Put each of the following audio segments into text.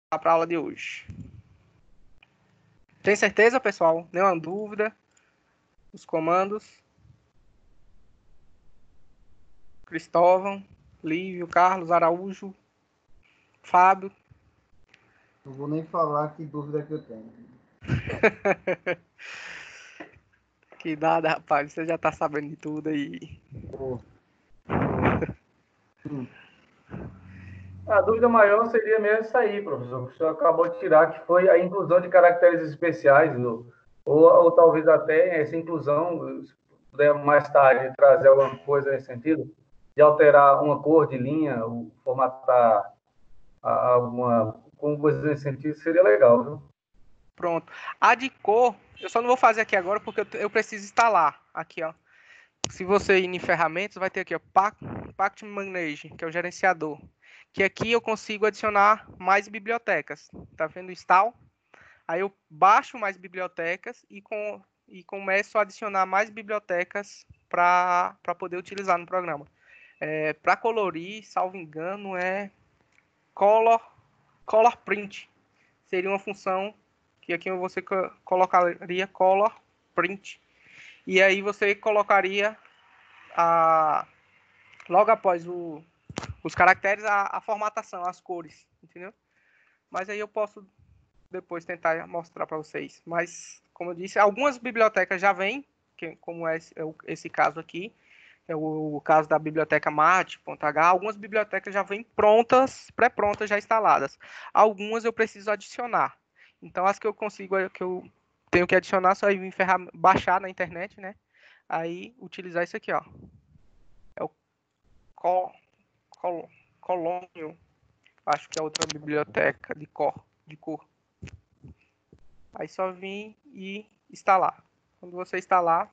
para a aula de hoje. Tem certeza, pessoal? Nenhuma dúvida? Os comandos? Cristóvão, Lívio, Carlos, Araújo, Fábio. Não vou nem falar que dúvida que eu tenho. Que nada, rapaz. Você já tá sabendo de tudo aí. Pô. A dúvida maior seria mesmo isso aí, professor. O senhor acabou de tirar, que foi a inclusão de caracteres especiais, ou talvez até essa inclusão, se puder mais tarde trazer alguma coisa nesse sentido, de alterar uma cor de linha, ou formatar alguma coisa nesse sentido, seria legal, viu? Pronto. A de cor, eu só não vou fazer aqui agora porque eu preciso instalar. Aqui, ó. Se você ir em ferramentas, vai ter aqui, ó, Pact Manage, que é o gerenciador. Que aqui eu consigo adicionar mais bibliotecas. Tá vendo o install? Aí eu baixo mais bibliotecas e começo a adicionar mais bibliotecas para poder utilizar no programa. Para colorir, salvo engano, é color print. Seria uma função que aqui você colocaria color print. E aí você colocaria logo após os caracteres a formatação, as cores, entendeu? Mas aí eu posso depois tentar mostrar para vocês. Mas, como eu disse, algumas bibliotecas já vêm, como é esse caso aqui, é o caso da biblioteca mate.h. Algumas bibliotecas já vêm prontas, pré-prontas, já instaladas. Algumas eu preciso adicionar. Então, as que eu consigo, que eu tenho que adicionar, só ir baixar na internet, né? Aí, utilizar isso aqui, ó. É o Colônio. Acho que é outra biblioteca de cor. Aí só vim e instalar. Quando você instalar,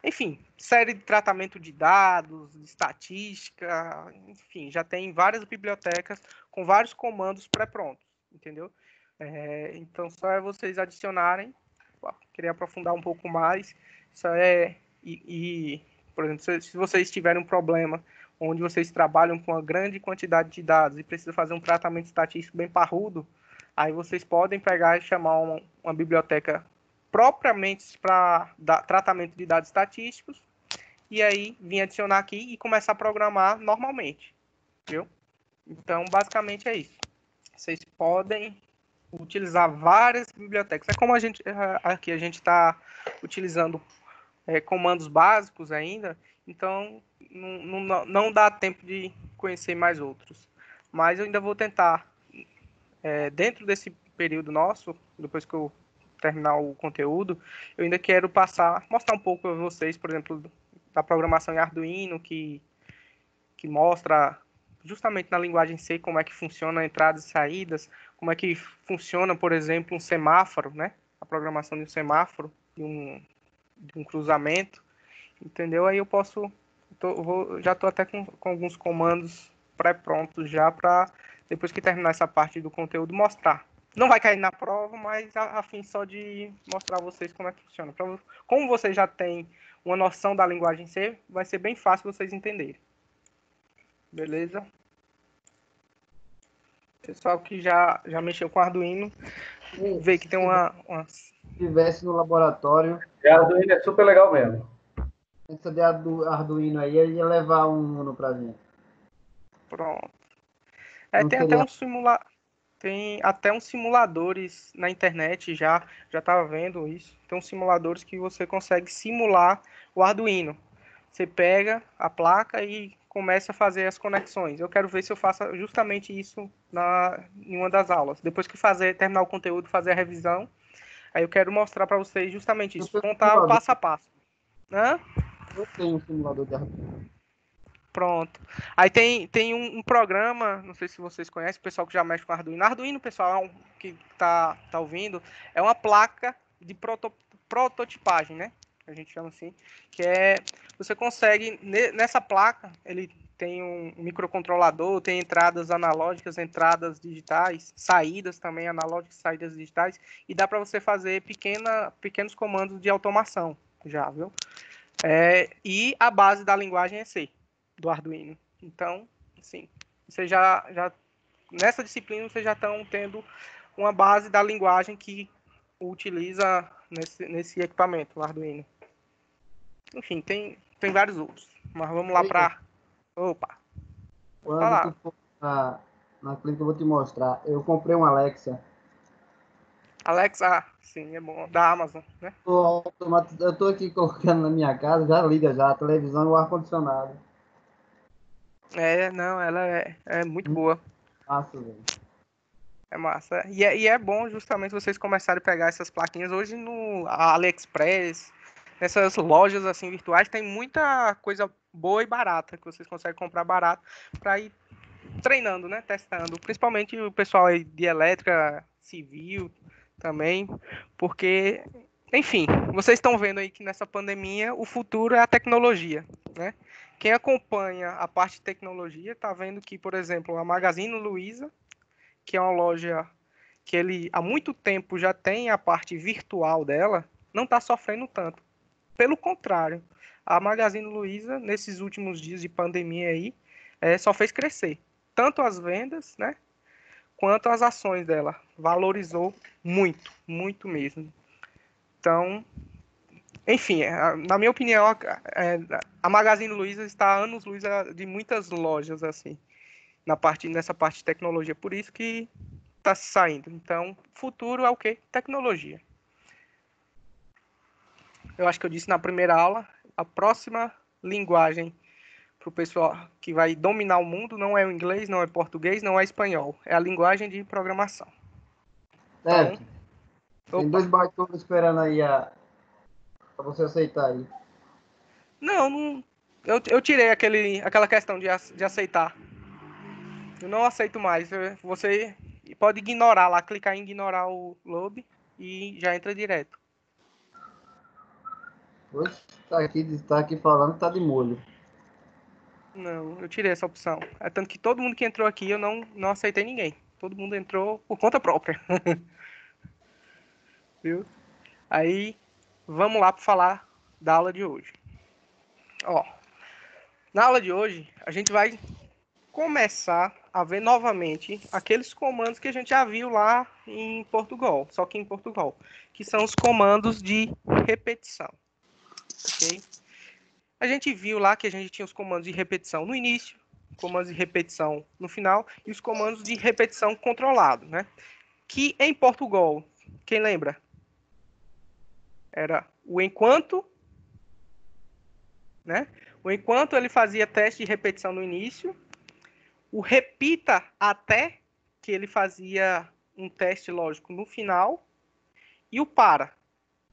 enfim, série de tratamento de dados, de estatística, enfim, já tem várias bibliotecas com vários comandos pré-prontos, entendeu? Então só é vocês adicionarem. Queria aprofundar um pouco mais. Isso por exemplo, se vocês tiverem um problema onde vocês trabalham com uma grande quantidade de dados e precisam fazer um tratamento estatístico bem parrudo, aí vocês podem pegar e chamar uma biblioteca propriamente para tratamento de dados estatísticos e aí vir adicionar aqui e começar a programar normalmente, viu? Então, basicamente é isso. Vocês podem utilizar várias bibliotecas. É como aqui a gente está utilizando comandos básicos ainda, então não dá tempo de conhecer mais outros. Mas eu ainda vou tentar, dentro desse período nosso, depois que eu terminar o conteúdo, eu ainda quero mostrar um pouco para vocês, por exemplo, da programação em Arduino, que mostra justamente na linguagem C como é que funciona entradas e saídas, como é que funciona, por exemplo, um semáforo, né? A programação de um semáforo, de um cruzamento, entendeu? Aí eu posso, já estou até com alguns comandos pré-prontos já para, depois que terminar essa parte do conteúdo, mostrar. Não vai cair na prova, mas a fim só de mostrar a vocês como é que funciona. Como vocês já têm uma noção da linguagem C, vai ser bem fácil vocês entenderem. Beleza? Pessoal que já mexeu com Arduino, vê que tem Se tivesse no laboratório... Arduino é super legal mesmo. Essa de Arduino aí, ele ia levar um Uno pra gente. Pronto. Tem até uns simuladores na internet, já estava vendo isso. Tem uns simuladores que você consegue simular o Arduino. Você pega a placa e começa a fazer as conexões. Eu quero ver se eu faço justamente isso em uma das aulas. Depois que terminar o conteúdo, fazer a revisão, aí eu quero mostrar para vocês justamente isso. Contar o passo a passo. Hã? Eu tenho um simulador de Arduino. Pronto. Aí tem um programa, não sei se vocês conhecem, o pessoal que já mexe com Arduino. Arduino, pessoal, que tá ouvindo, é uma placa de prototipagem, né? A gente chama assim. Você consegue, nessa placa, ele tem um microcontrolador, tem entradas analógicas, entradas digitais, saídas também analógicas, saídas digitais, e dá para você fazer pequenos comandos de automação, já, viu? E a base da linguagem é C, do Arduino. Então, assim, você já nessa disciplina vocês já estão tendo uma base da linguagem que utiliza nesse equipamento, o Arduino. Enfim, tem vários outros. Mas vamos lá para... Opa! Quando tu for na clínica, eu vou te mostrar. Eu comprei um Alexa. Alexa, sim, é bom. Da Amazon, né? Eu tô aqui colocando na minha casa, já liga já a televisão e o ar-condicionado. Não, ela é muito boa. Massa, velho. É massa. E é bom justamente vocês começarem a pegar essas plaquinhas. Hoje no AliExpress, nessas lojas assim virtuais, tem muita coisa boa e barata que vocês conseguem comprar barato para ir treinando, né? Testando. Principalmente o pessoal aí de elétrica, civil também, porque, enfim, vocês estão vendo aí que nessa pandemia o futuro é a tecnologia, né? Quem acompanha a parte de tecnologia está vendo que, por exemplo, a Magazine Luiza, que é uma loja que ele há muito tempo já tem a parte virtual dela, não está sofrendo tanto. Pelo contrário, a Magazine Luiza, nesses últimos dias de pandemia aí, só fez crescer. Tanto as vendas, né, quanto as ações dela. Valorizou muito, muito mesmo. Então, enfim, na minha opinião, a Magazine Luiza está a anos-luz de muitas lojas, assim, nessa parte de tecnologia. Por isso que está se saindo. Então, futuro é o quê? Tecnologia. Eu acho que eu disse na primeira aula, a próxima linguagem para o pessoal que vai dominar o mundo não é o inglês, não é português, não é espanhol. É a linguagem de programação. Então, Tem dois baitolas esperando aí pra você aceitar aí. Não, eu tirei aquela questão de aceitar. Eu não aceito mais. Você pode ignorar lá, clicar em ignorar o lobby e já entra direto. Hoje tá aqui falando que tá de molho. Não, eu tirei essa opção. É tanto que todo mundo que entrou aqui, eu não aceitei ninguém. Todo mundo entrou por conta própria. Viu? Aí, vamos lá para falar da aula de hoje. Ó, na aula de hoje, a gente vai começar a ver novamente aqueles comandos que a gente já viu lá em Portugal, só que em Portugal, que são os comandos de repetição, ok? A gente viu lá que a gente tinha os comandos de repetição no início, comandos de repetição no final e os comandos de repetição controlado, né? Que em Portugal, quem lembra? Era o enquanto, né? O enquanto ele fazia teste de repetição no início, o repita até, que ele fazia um teste lógico no final, e o para,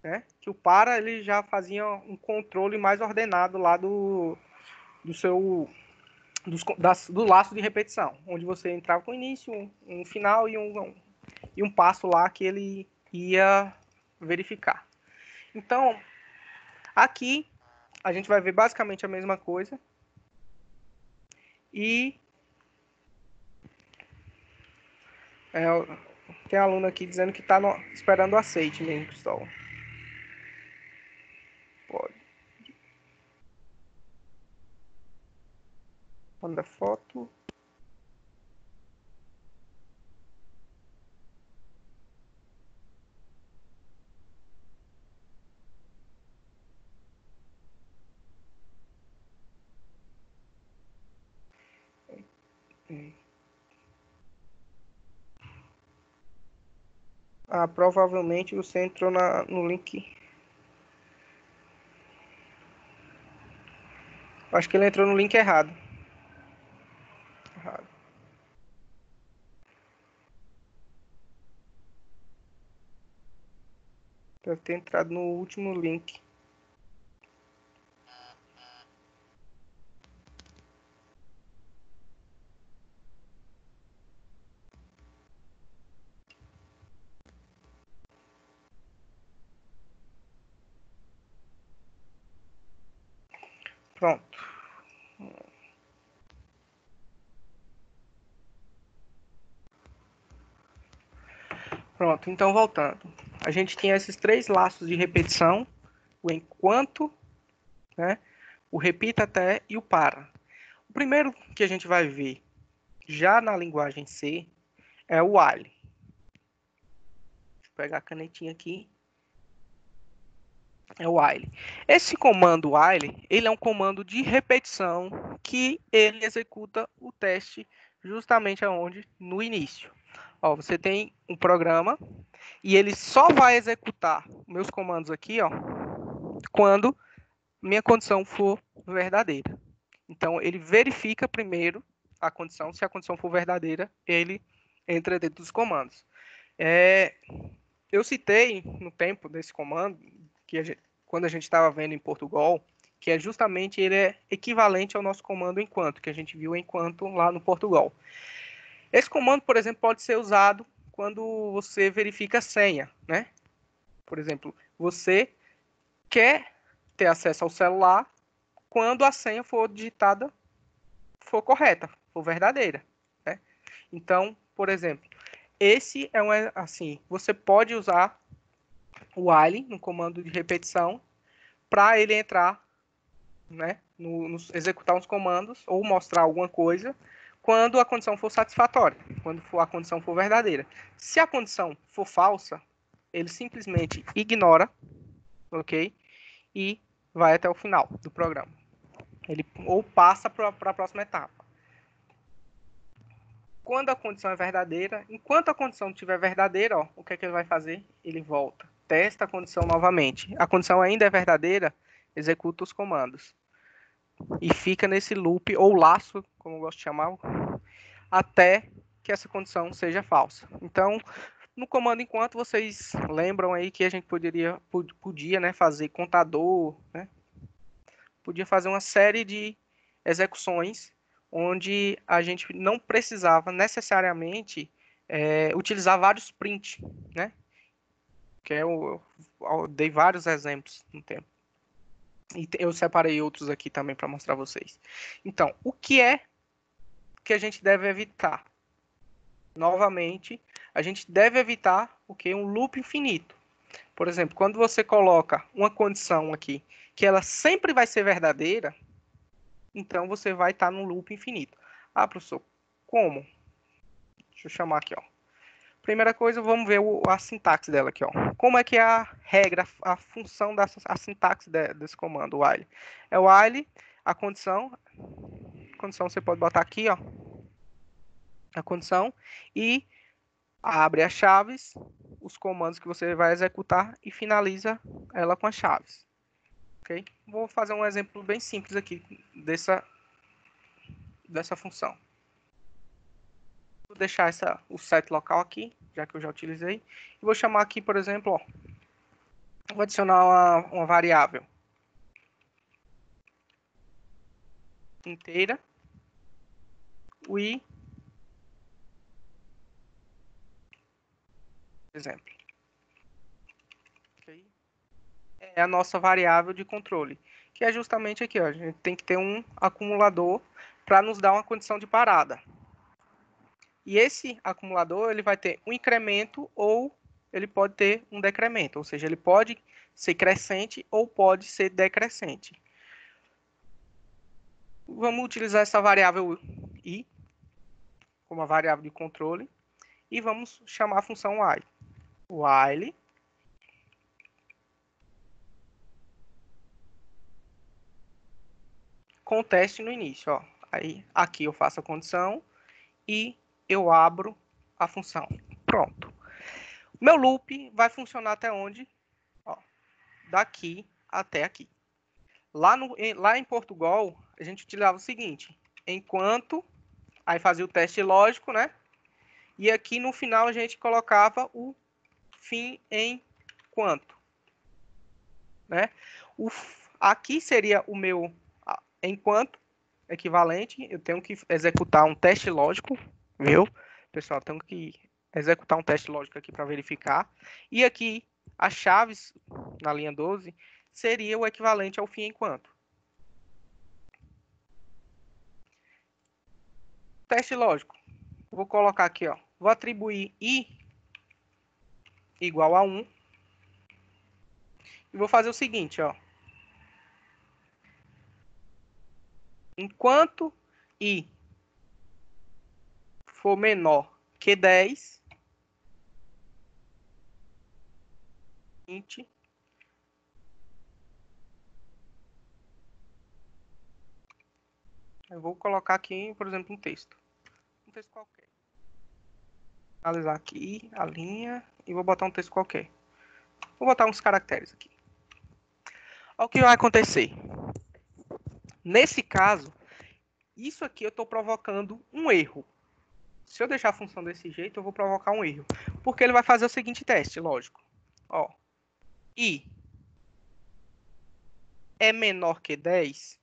né? Que o para ele já fazia um controle mais ordenado lá do seu do laço de repetição, onde você entrava com o início, um final e um passo lá que ele ia verificar. Então, aqui a gente vai ver basicamente a mesma coisa e tem aluno aqui dizendo que está esperando o aceite mesmo, Cristóvão. Pode. Manda foto. Provavelmente você entrou no link. Acho que ele entrou no link errado. Deve ter entrado no último link. Pronto. Pronto, então voltando. A gente tinha esses três laços de repetição, o enquanto, né, o repita até e o para. O primeiro que a gente vai ver já na linguagem C é o while. Deixa eu pegar a canetinha aqui. É o while. Esse comando while, ele é um comando de repetição que ele executa o teste justamente aonde? No início. Ó, você tem um programa e ele só vai executar meus comandos aqui, ó, quando minha condição for verdadeira. Então, ele verifica primeiro a condição. Se a condição for verdadeira, ele entra dentro dos comandos. Eu citei no tempo desse comando, quando a gente estava vendo em Portugal, que é justamente ele é equivalente ao nosso comando enquanto, que a gente viu enquanto lá no Portugal. Esse comando, por exemplo, pode ser usado quando você verifica a senha, né? Por exemplo, você quer ter acesso ao celular quando a senha for digitada, for correta, for verdadeira, né? Então, por exemplo, esse é assim, você pode usar o while no comando de repetição para ele entrar, né, executar uns comandos ou mostrar alguma coisa quando a condição for satisfatória, quando a condição for verdadeira. Se a condição for falsa, ele simplesmente ignora, ok? E vai até o final do programa. Ele ou passa para a próxima etapa. Quando a condição é verdadeira, enquanto a condição estiver verdadeira, ó, o que é que ele vai fazer? Ele volta, testa a condição novamente. A condição ainda é verdadeira, executa os comandos. E fica nesse loop, ou laço, como eu gosto de chamar, até que essa condição seja falsa. Então, no comando enquanto, vocês lembram aí que a gente podia, né, fazer contador, né? Podia fazer uma série de execuções onde a gente não precisava necessariamente utilizar vários print, né? Que eu dei vários exemplos no tempo. E eu separei outros aqui também para mostrar a vocês. Então, o que é que a gente deve evitar? Novamente, a gente deve evitar o que? Um loop infinito. Por exemplo, quando você coloca uma condição aqui que ela sempre vai ser verdadeira, então você vai estar num loop infinito. Ah, professor, como? Deixa eu chamar aqui, ó. Primeira coisa, vamos ver a sintaxe dela aqui, ó. Como é que é a regra, a função a sintaxe desse comando, while? É o while, a condição você pode botar aqui, ó, a condição, e abre as chaves, os comandos que você vai executar e finaliza ela com as chaves. Ok? Vou fazer um exemplo bem simples aqui dessa função. Vou deixar o set local aqui, já que eu já utilizei. E vou chamar aqui, por exemplo, ó, vou adicionar uma variável inteira, o i, por exemplo. Okay? É a nossa variável de controle, que é justamente aqui, ó, a gente tem que ter um acumulador para nos dar uma condição de parada. E esse acumulador ele vai ter um incremento ou ele pode ter um decremento, ou seja, ele pode ser crescente ou pode ser decrescente. Vamos utilizar essa variável i como a variável de controle e vamos chamar a função while. While com teste no início. Ó. Aí, aqui eu faço a condição e eu abro a função. Pronto. Meu loop vai funcionar até onde? Ó, daqui até aqui. Lá em Portugal, a gente utilizava o seguinte. Enquanto, aí fazia o teste lógico, né? E aqui no final a gente colocava o fim em quanto. Né? Aqui seria o meu enquanto equivalente. Eu tenho que executar um teste lógico, viu? Pessoal, tenho que executar um teste lógico aqui para verificar. E aqui, as chaves, na linha 12, seria o equivalente ao fim enquanto. Teste lógico. Vou colocar aqui, ó. Vou atribuir i igual a 1. E vou fazer o seguinte, ó. Enquanto i for menor Q10, 20, eu vou colocar aqui, por exemplo, um texto qualquer. Vou analisar aqui a linha e vou botar um texto qualquer. Vou botar uns caracteres aqui. Olha o que vai acontecer. Nesse caso, isso aqui eu estou provocando um erro. Se eu deixar a função desse jeito, eu vou provocar um erro. Porque ele vai fazer o seguinte teste, lógico. Ó, I é menor que 10.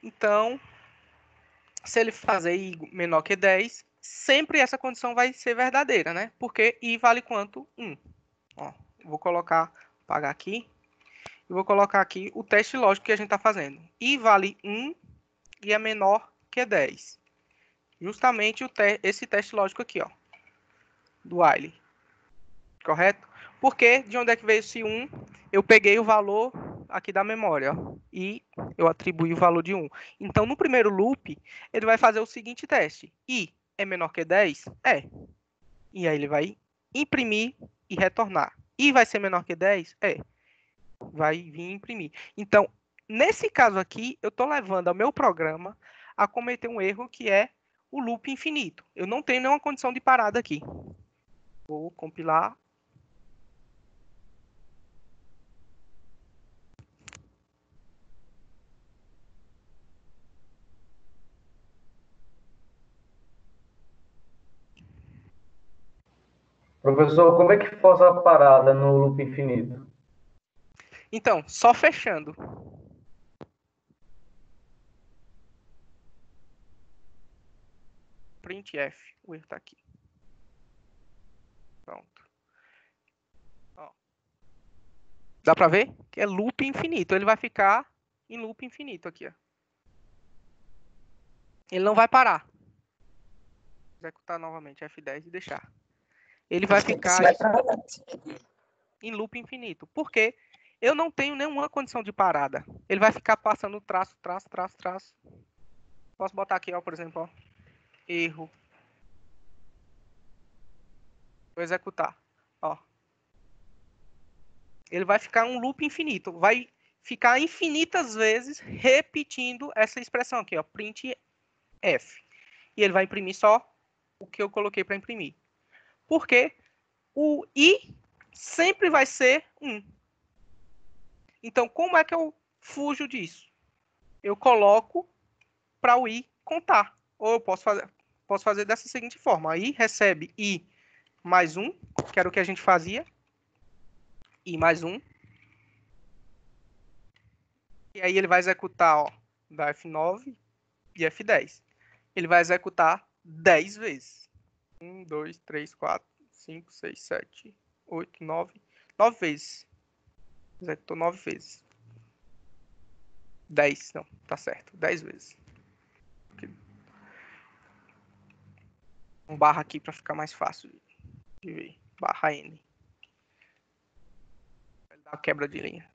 Então, se ele fazer I menor que 10, sempre essa condição vai ser verdadeira, né? Porque I vale quanto? 1. Ó, vou colocar, apagar aqui. E vou colocar aqui o teste lógico que a gente está fazendo. I vale 1 e é menor que 10. Justamente esse teste lógico aqui, ó, do while. Correto? Porque de onde é que veio esse 1? Eu peguei o valor aqui da memória, ó, e eu atribuí o valor de 1. Então, no primeiro loop, ele vai fazer o seguinte teste. I é menor que 10? É. E aí ele vai imprimir e retornar. I vai ser menor que 10? É. Vai vir imprimir. Então, nesse caso aqui, eu estou levando ao meu programa a cometer um erro que é o loop infinito. Eu não tenho nenhuma condição de parada aqui. Vou compilar. Professor, como é que força a parada no loop infinito? Então, só fechando. Printf, o erro está aqui. Pronto. Ó. Dá para ver? Que é loop infinito. Ele vai ficar em loop infinito aqui, ó. Ele não vai parar. Executar novamente F10 e deixar. Ele vai ficar em loop infinito. Por quê? Eu não tenho nenhuma condição de parada. Ele vai ficar passando traço, traço, traço, traço. Posso botar aqui, ó, por exemplo, ó, erro. Vou executar. Ó. Ele vai ficar um loop infinito. Vai ficar infinitas vezes repetindo essa expressão aqui, ó, printf. E ele vai imprimir só o que eu coloquei para imprimir. Porque o I sempre vai ser 1. Então, como é que eu fujo disso? Eu coloco para o I contar. Ou eu posso fazer dessa seguinte forma. I recebe I mais 1, que era o que a gente fazia. I mais 1. E aí ele vai executar, ó, da F9 e F10. Ele vai executar 10 vezes. 1, 2, 3, 4, 5, 6, 7, 8, 9. 9 vezes. Executou 9 vezes. 10, não, tá certo. 10 vezes. Um barra aqui para ficar mais fácil de ver. Barra N. Vai dar uma quebra de linha.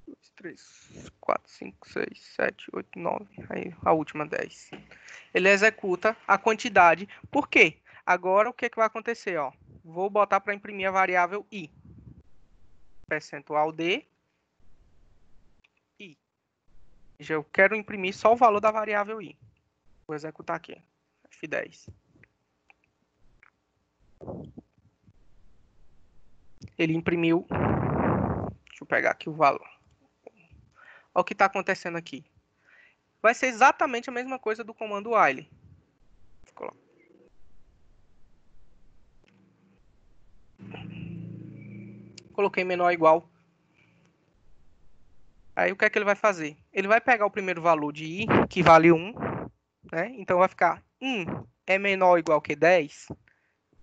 2, 3, 4, 5, 6, 7, 8, 9. Aí a última 10. Ele executa a quantidade. Por quê? Agora o que vai acontecer? Ó? Vou botar para imprimir a variável I. Percentual de I. Já eu quero imprimir só o valor da variável I. Vou executar aqui. F10. Ele imprimiu. Deixa eu pegar aqui o valor. Olha o que está acontecendo aqui. Vai ser exatamente a mesma coisa do comando while. Coloquei menor ou igual. Aí o que é que ele vai fazer? Ele vai pegar o primeiro valor de I, que vale 1. Né? Então vai ficar 1 é menor ou igual que 10.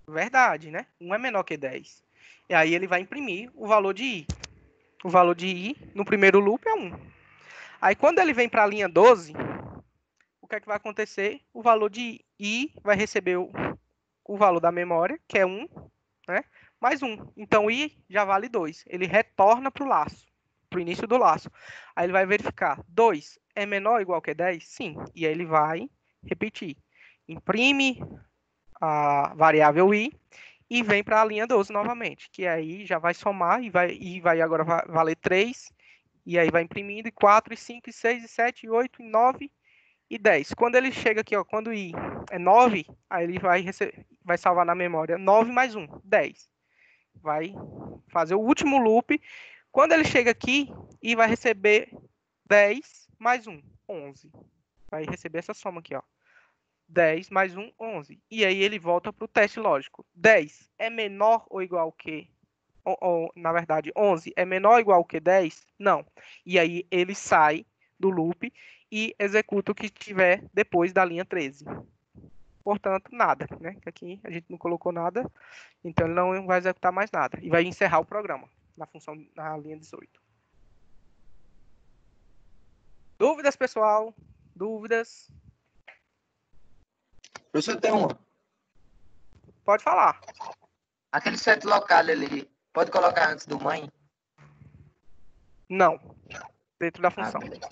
Verdade, né? 1 é menor que 10. E aí ele vai imprimir o valor de I. O valor de I no primeiro loop é 1. Aí quando ele vem para a linha 12, o que é que vai acontecer? O valor de I vai receber o valor da memória, que é 1, né? mais 1. Então, I já vale 2. Ele retorna para o laço, para o início do laço. Aí ele vai verificar. 2 é menor ou igual que 10? Sim. E aí ele vai repetir. Imprime a variável I e vem para a linha 12 novamente, que aí já vai somar e vai agora valer 3, e aí vai imprimindo, e 4, e 5, e 6, e 7, e 8, e 9, e 10. Quando ele chega aqui, ó, quando I é 9, aí ele vai salvar na memória 9 mais 1, 10. Vai fazer o último loop. Quando ele chega aqui, I vai receber 10 mais 1, 11. Vai receber essa soma aqui, ó. 10 mais 1, 11. E aí ele volta para o teste lógico. 10 é menor ou igual que... na verdade, 11 é menor ou igual que 10? Não. E aí ele sai do loop e executa o que tiver depois da linha 13. Portanto, nada, né? Aqui a gente não colocou nada, então ele não vai executar mais nada. E vai encerrar o programa na função na linha 18. Dúvidas, pessoal? Dúvidas? Professor, tem uma. Pode falar. Aquele set local ali, pode colocar antes do mãe? Não. Dentro da função. Beleza.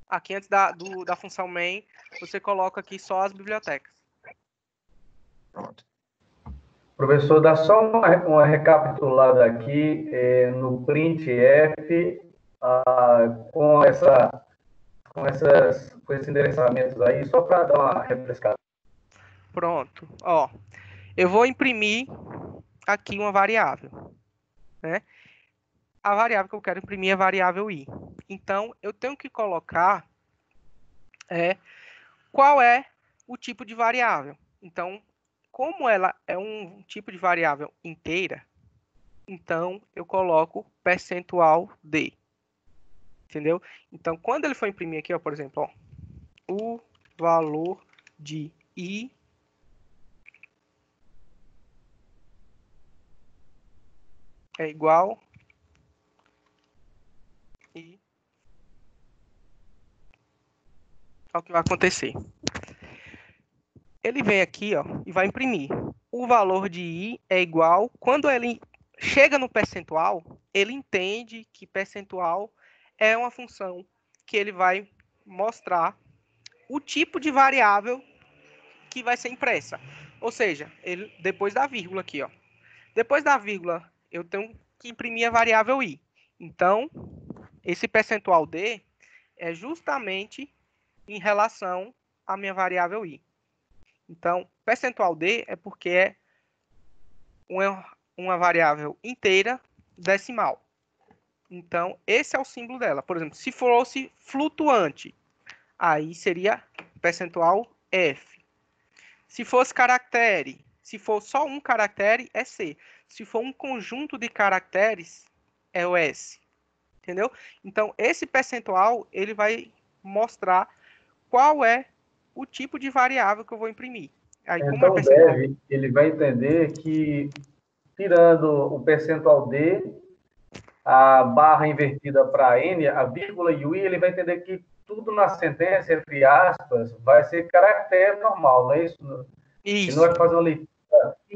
Aqui antes da função main, você coloca aqui só as bibliotecas. Pronto. Professor, dá só uma recapitulada aqui no printf com esses endereçamentos aí, só para dar uma refrescada. Pronto. Ó, eu vou imprimir aqui uma variável, né? A variável que eu quero imprimir é a variável i. Então, eu tenho que colocar qual é o tipo de variável. Então, como ela é um tipo de variável inteira, então eu coloco percentual de. Entendeu? Então, quando ele for imprimir aqui, ó, por exemplo, ó, o valor de i é igual e o que vai acontecer. Ele vem aqui, ó, e vai imprimir. O valor de i é igual. Quando ele chega no percentual, ele entende que percentual é uma função que ele vai mostrar o tipo de variável que vai ser impressa. Ou seja, ele depois da vírgula aqui, ó. Depois da vírgula, eu tenho que imprimir a variável i. Então, esse percentual d é justamente em relação à minha variável i. Então, percentual d é porque é uma variável inteira decimal. Então, esse é o símbolo dela. Por exemplo, se fosse flutuante, aí seria percentual f. Se fosse caractere, se for só um caractere, é c. Se for um conjunto de caracteres, é o s. Entendeu? Então, esse percentual, ele vai mostrar qual é o tipo de variável que eu vou imprimir. Aí, como Então, o dev, ele vai entender que, tirando o percentual D, a barra invertida para N, a vírgula e o I, ele vai entender que tudo na sentença, entre aspas, vai ser caractere normal, não é isso? Ele não vai fazer uma leitura.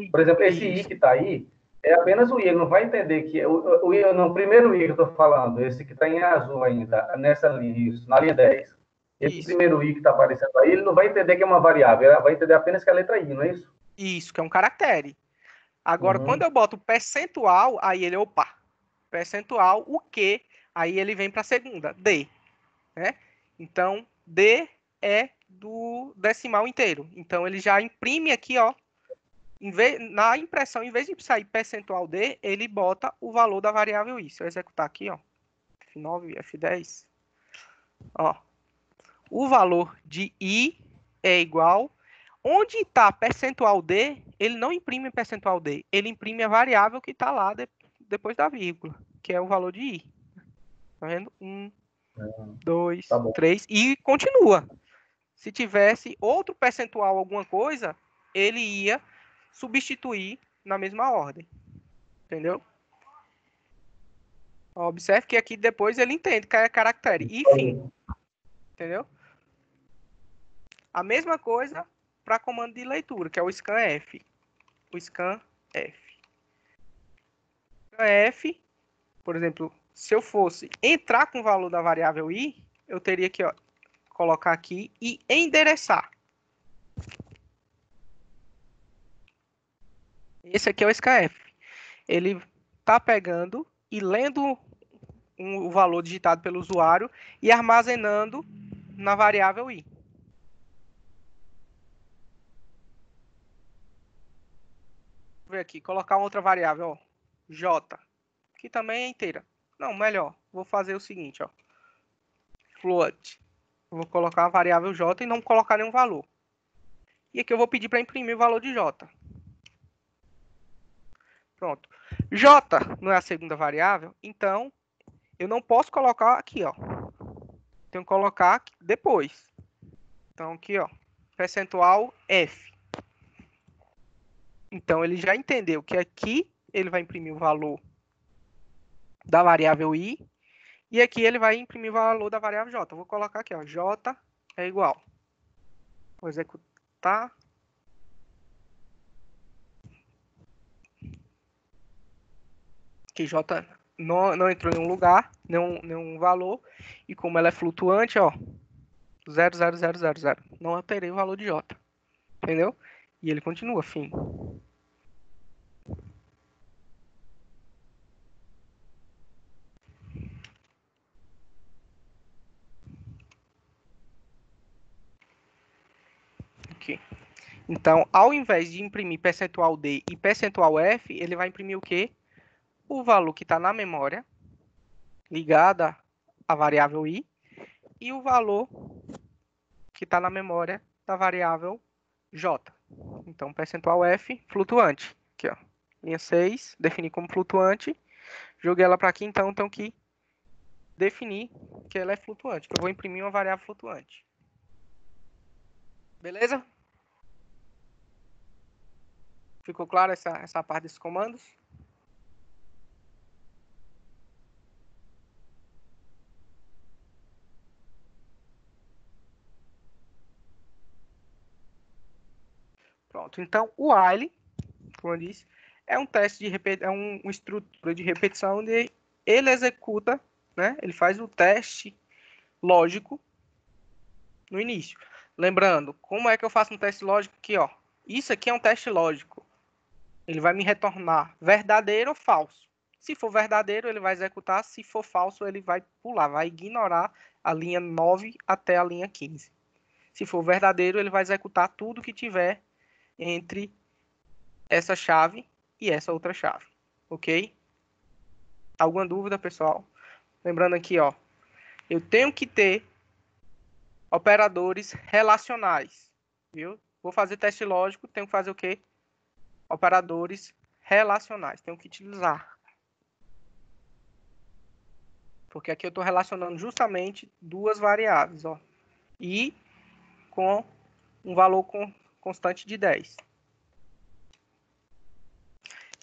Por exemplo, esse I que está aí, é apenas o I, ele não vai entender que... O I, no primeiro I que eu estou falando, esse que está em azul ainda, nessa linha, isso, na linha 10. Esse primeiro I que está aparecendo aí, ele não vai entender que é uma variável, ele vai entender apenas que é a letra I, não é isso? Isso, que é um caractere. Agora, quando eu boto percentual, aí ele, opa, percentual, o quê? Aí ele vem para a segunda, D. Né? Então, D é do decimal inteiro. Então, ele já imprime aqui, ó, na impressão, em vez de sair percentual D, ele bota o valor da variável I. Se eu executar aqui, ó, F9, F10, ó, o valor de I é igual. Onde está percentual D, ele não imprime percentual D, ele imprime a variável que está lá depois da vírgula, que é o valor de I. Tá vendo? 1, 2, 3, e continua. Se tivesse outro percentual, alguma coisa, ele ia substituir na mesma ordem. Entendeu? Observe que aqui depois ele entende que é caractere. Enfim. Entendeu? A mesma coisa para comando de leitura, que é o scanf. O scanf. F, por exemplo, se eu fosse entrar com o valor da variável i, eu teria que colocar aqui e endereçar. Esse aqui é o SKF. Ele está pegando e lendo o valor digitado pelo usuário e armazenando na variável i. Vou ver aqui, colocar outra variável, ó, j, que também é inteira. Não, melhor, vou fazer o seguinte, ó, float. Vou colocar a variável j e não colocar nenhum valor. E aqui eu vou pedir para imprimir o valor de j. Pronto. J não é a segunda variável, então eu não posso colocar aqui, ó. Tenho que colocar depois. Então aqui, ó, percentual F. Então ele já entendeu que aqui ele vai imprimir o valor da variável i e aqui ele vai imprimir o valor da variável j. Eu vou colocar aqui, ó, j é igual. Vou executar. Que j não entrou em nenhum lugar, nenhum valor. E como ela é flutuante, ó, 0,0000. Não alterei o valor de j. Entendeu? E ele continua, fim. Aqui. Então, ao invés de imprimir percentual D e percentual F, ele vai imprimir o quê? O valor que está na memória, ligada à variável i, e o valor que está na memória da variável j. Então, percentual F, flutuante. Aqui, ó. Linha 6, definir como flutuante. Joguei ela para aqui, então tenho que definir que ela é flutuante, que eu vou imprimir uma variável flutuante. Beleza? Ficou claro essa parte desses comandos? Pronto. Então, o while, como eu disse, é um teste de uma estrutura de repetição onde ele executa, né? Ele faz o teste lógico no início. Lembrando, como é que eu faço um teste lógico aqui, ó? Isso aqui é um teste lógico. Ele vai me retornar verdadeiro ou falso. Se for verdadeiro, ele vai executar. Se for falso, ele vai pular, vai ignorar a linha 9 até a linha 15. Se for verdadeiro, ele vai executar tudo que tiver entre essa chave e essa outra chave. Ok? Alguma dúvida, pessoal? Lembrando aqui, ó, eu tenho que ter operadores relacionais, viu? Vou fazer teste lógico, tenho que fazer o quê? Operadores relacionais, tenho que utilizar. Porque aqui eu estou relacionando justamente duas variáveis, ó, e com um valor constante de 10.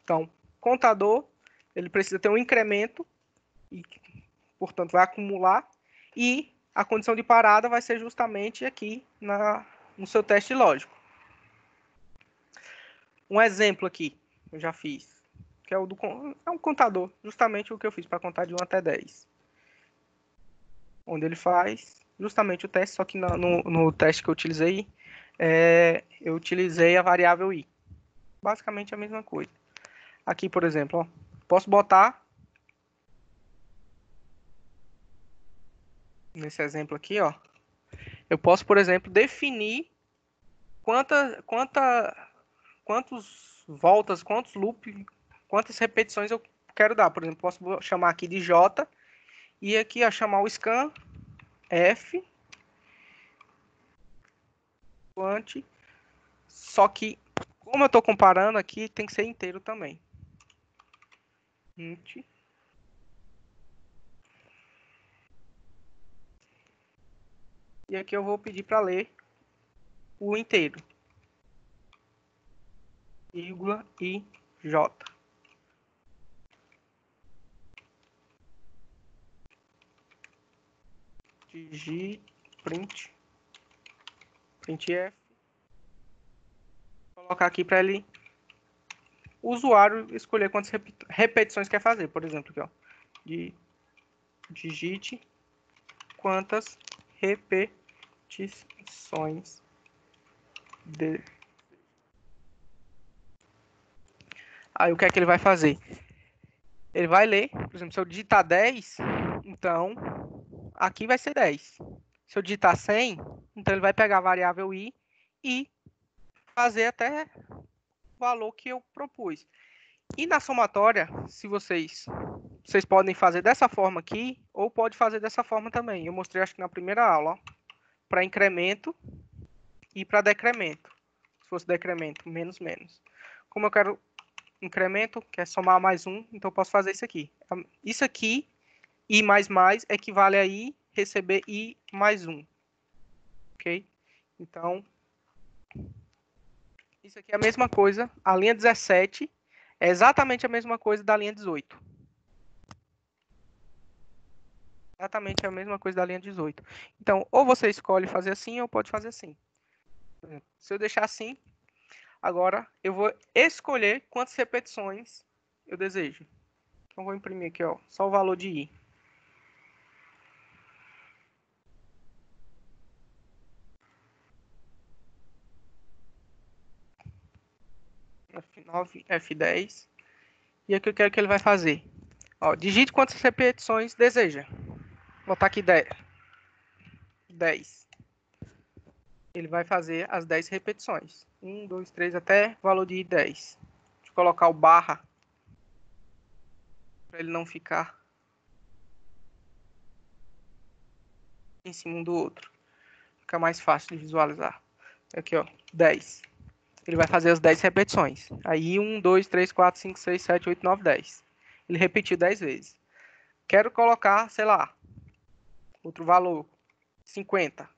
Então, contador, ele precisa ter um incremento, e, portanto, vai acumular, e a condição de parada vai ser justamente aqui no seu teste lógico. Um exemplo aqui, eu já fiz, que é um contador, justamente o que eu fiz para contar de 1 até 10. Onde ele faz justamente o teste, só que no teste que eu utilizei a variável i. Basicamente a mesma coisa. Aqui, por exemplo, ó, posso botar, nesse exemplo aqui, ó, eu posso, por exemplo, definir quantos voltas, quantos loops, quantas repetições eu quero dar. Por exemplo, posso chamar aqui de J e aqui ó, chamar o scan F quant, só que como eu estou comparando aqui, tem que ser inteiro também. Int. E aqui eu vou pedir para ler o inteiro. Vírgula e J. Printf. Vou colocar aqui para ele o usuário escolher quantas repetições quer fazer. Por exemplo, aqui, ó, digite quantas repetições Aí o que é que ele vai fazer? Ele vai ler, por exemplo, se eu digitar 10, então aqui vai ser 10. Se eu digitar 100, então ele vai pegar a variável i e fazer até o valor que eu propus. E na somatória, se vocês podem fazer dessa forma aqui, ou pode fazer dessa forma também. Eu mostrei, acho que na primeira aula, para incremento e para decremento. Se fosse decremento, menos, menos. Como eu quero incremento, que é somar mais um, então eu posso fazer isso aqui. Isso aqui, i mais mais, equivale a i receber i mais 1. Ok? Então, isso aqui é a mesma coisa. A linha 17 é exatamente a mesma coisa da linha 18. Exatamente a mesma coisa da linha 18. Então, ou você escolhe fazer assim, ou pode fazer assim. Se eu deixar assim, agora eu vou escolher quantas repetições eu desejo. Então, vou imprimir aqui, ó, só o valor de i. F9, F10. E aqui eu quero que ele vai fazer. Ó, digite quantas repetições deseja. Vou botar aqui 10. 10. Ele vai fazer as 10 repetições. 1, 2, 3, até o valor de 10. Deixa eu colocar o barra. Para ele não ficar em cima um do outro. Fica mais fácil de visualizar. Aqui, ó, 10. Ele vai fazer as 10 repetições. Aí 1, 2, 3, 4, 5, 6, 7, 8, 9, 10. Ele repetiu 10 vezes. Quero colocar, sei lá, outro valor. 50.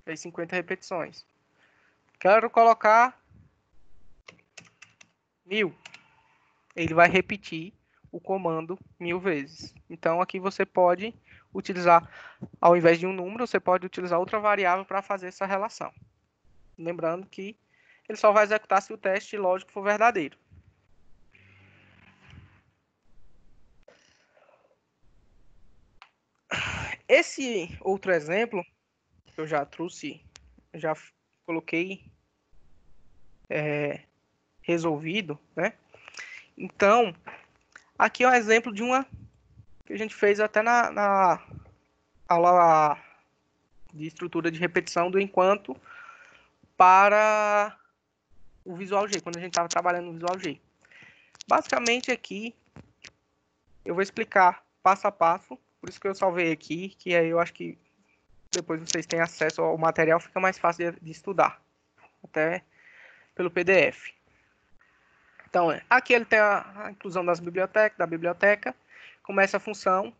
Fez 50 repetições. Quero colocar 1000. Ele vai repetir o comando 1000 vezes. Então, aqui você pode utilizar, ao invés de um número, você pode utilizar outra variável para fazer essa relação. Lembrando que ele só vai executar se o teste lógico for verdadeiro. Esse outro exemplo que eu já trouxe, já coloquei resolvido, né? Então, aqui é um exemplo de uma que a gente fez até na aula de estrutura de repetição do enquanto para o Visual G, quando a gente estava trabalhando no Visual G. Basicamente aqui eu vou explicar passo a passo, por isso que eu salvei aqui, que aí eu acho que depois vocês têm acesso ao material, fica mais fácil de estudar, até pelo PDF. Então, aqui ele tem a inclusão da biblioteca, começa a função,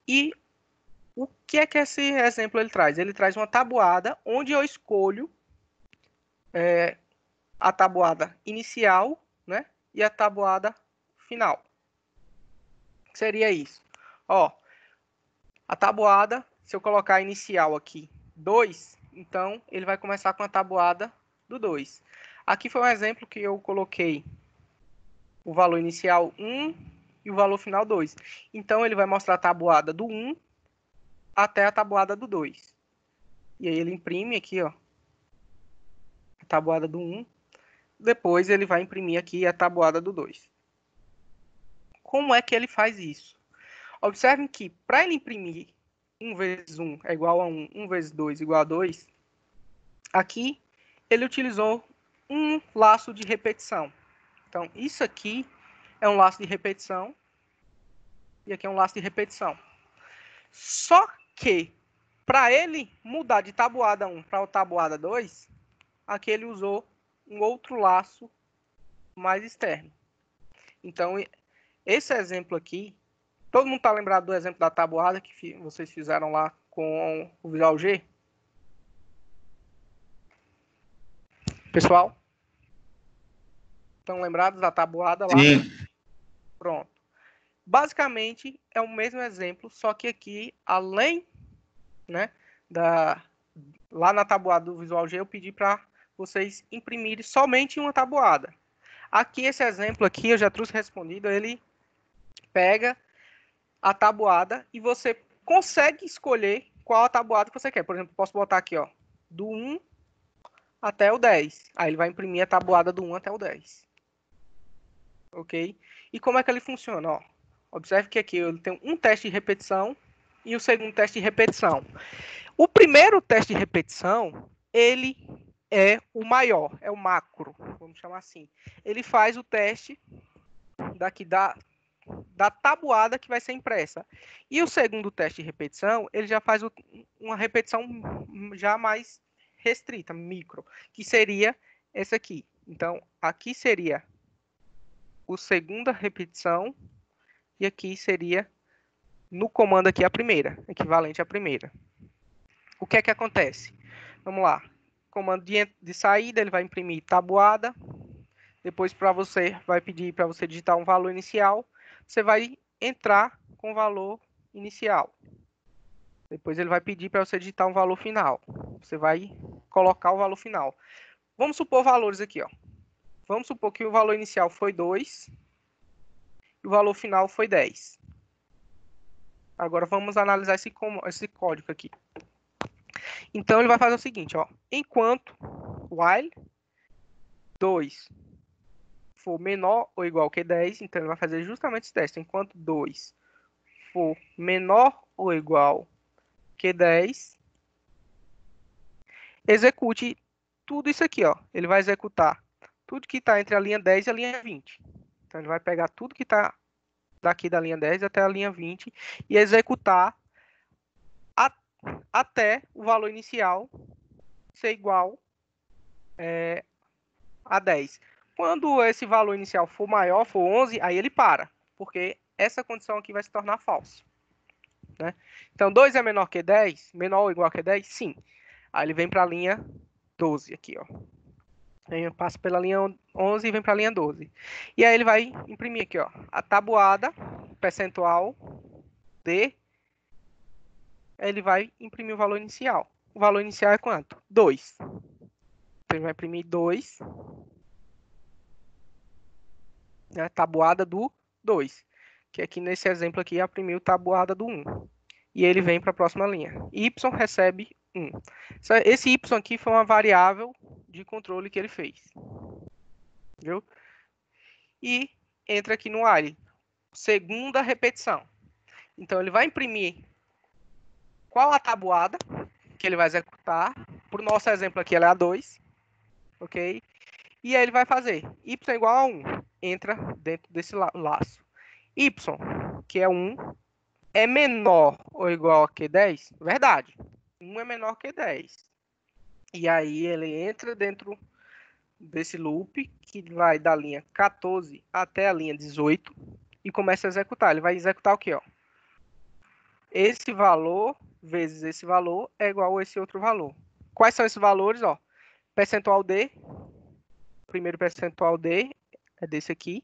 e o que é que esse exemplo ele traz? Ele traz uma tabuada onde eu escolho a tabuada inicial, né, e a tabuada final. O que seria isso? Ó, a tabuada, se eu colocar a inicial aqui, 2, então ele vai começar com a tabuada do 2. Aqui foi um exemplo que eu coloquei o valor inicial 1 e o valor final 2. Então ele vai mostrar a tabuada do 1 até a tabuada do 2. E aí ele imprime aqui, ó, a tabuada do 1. Depois ele vai imprimir aqui a tabuada do 2. Como é que ele faz isso? Observem que para ele imprimir 1 vezes 1 é igual a 1, 1 vezes 2 igual a 2, aqui ele utilizou um laço de repetição. Então, isso aqui é um laço de repetição e aqui é um laço de repetição. Só que, para ele mudar de tabuada 1 para a tabuada 2, aqui ele usou um outro laço mais externo. Então, esse exemplo aqui, todo mundo está lembrado do exemplo da tabuada que vocês fizeram lá com o Visual G? Pessoal? Estão lembrados da tabuada lá? Sim. Pronto. Basicamente, é o mesmo exemplo, só que aqui, além, né, lá na tabuada do Visual G, eu pedi para vocês imprimirem somente uma tabuada. Aqui, esse exemplo aqui, eu já trouxe respondido, ele pega a tabuada e você consegue escolher qual a tabuada que você quer. Por exemplo, posso botar aqui, ó, do 1 até o 10. Aí ele vai imprimir a tabuada do 1 até o 10. Ok? E como é que ele funciona? Ó, observe que aqui eu tenho um teste de repetição e o segundo teste de repetição. O primeiro teste de repetição, ele é o maior, é o macro, vamos chamar assim. Ele faz o teste daqui da tabuada que vai ser impressa. E o segundo teste de repetição, ele já faz uma repetição já mais restrita, micro, que seria essa aqui. Então, aqui seria a segunda repetição e aqui seria no comando aqui a primeira, equivalente à primeira. O que é que acontece? Vamos lá. Comando de saída, ele vai imprimir tabuada. Depois vai pedir para você digitar um valor inicial. Você vai entrar com o valor inicial. Depois ele vai pedir para você digitar um valor final. Você vai colocar o valor final. Vamos supor valores aqui, ó. Vamos supor que o valor inicial foi 2 e o valor final foi 10. Agora vamos analisar esse código aqui. Então ele vai fazer o seguinte, ó. Enquanto while 2 for menor ou igual que 10, então ele vai fazer justamente esse teste. Enquanto 2 for menor ou igual que 10, execute tudo isso aqui, ó. Ele vai executar tudo que está entre a linha 10 e a linha 20. Então ele vai pegar tudo que está daqui da linha 10 até a linha 20 e executar até o valor inicial ser igual a 10. Quando esse valor inicial for maior, for 11, aí ele para, porque essa condição aqui vai se tornar falsa. Né? Então, 2 é menor que 10? Menor ou igual que 10? Sim. Aí ele vem para a linha 12 aqui, ó. Passa pela linha 11 e vem para a linha 12. E aí ele vai imprimir aqui, ó, a tabuada, percentual de... Ele vai imprimir o valor inicial. O valor inicial é quanto? 2. Então, ele vai imprimir 2. Né, tabuada do 2. Que aqui nesse exemplo aqui imprimiu tabuada do 1. E ele vem para a próxima linha. Y recebe 1. Esse Y aqui foi uma variável de controle que ele fez. Viu? E entra aqui no while. Segunda repetição. Então, ele vai imprimir qual a tabuada que ele vai executar. Para o nosso exemplo aqui, ela é a 2. Ok? E aí ele vai fazer y igual a 1. Entra dentro desse laço. Y, que é 1, é menor ou igual a que 10? Verdade. 1 é menor que 10. E aí ele entra dentro desse loop, que vai da linha 14 até a linha 18, e começa a executar. Ele vai executar o quê? Ó? Esse valor vezes esse valor é igual a esse outro valor. Quais são esses valores? Ó? Percentual D. O primeiro percentual D é desse aqui.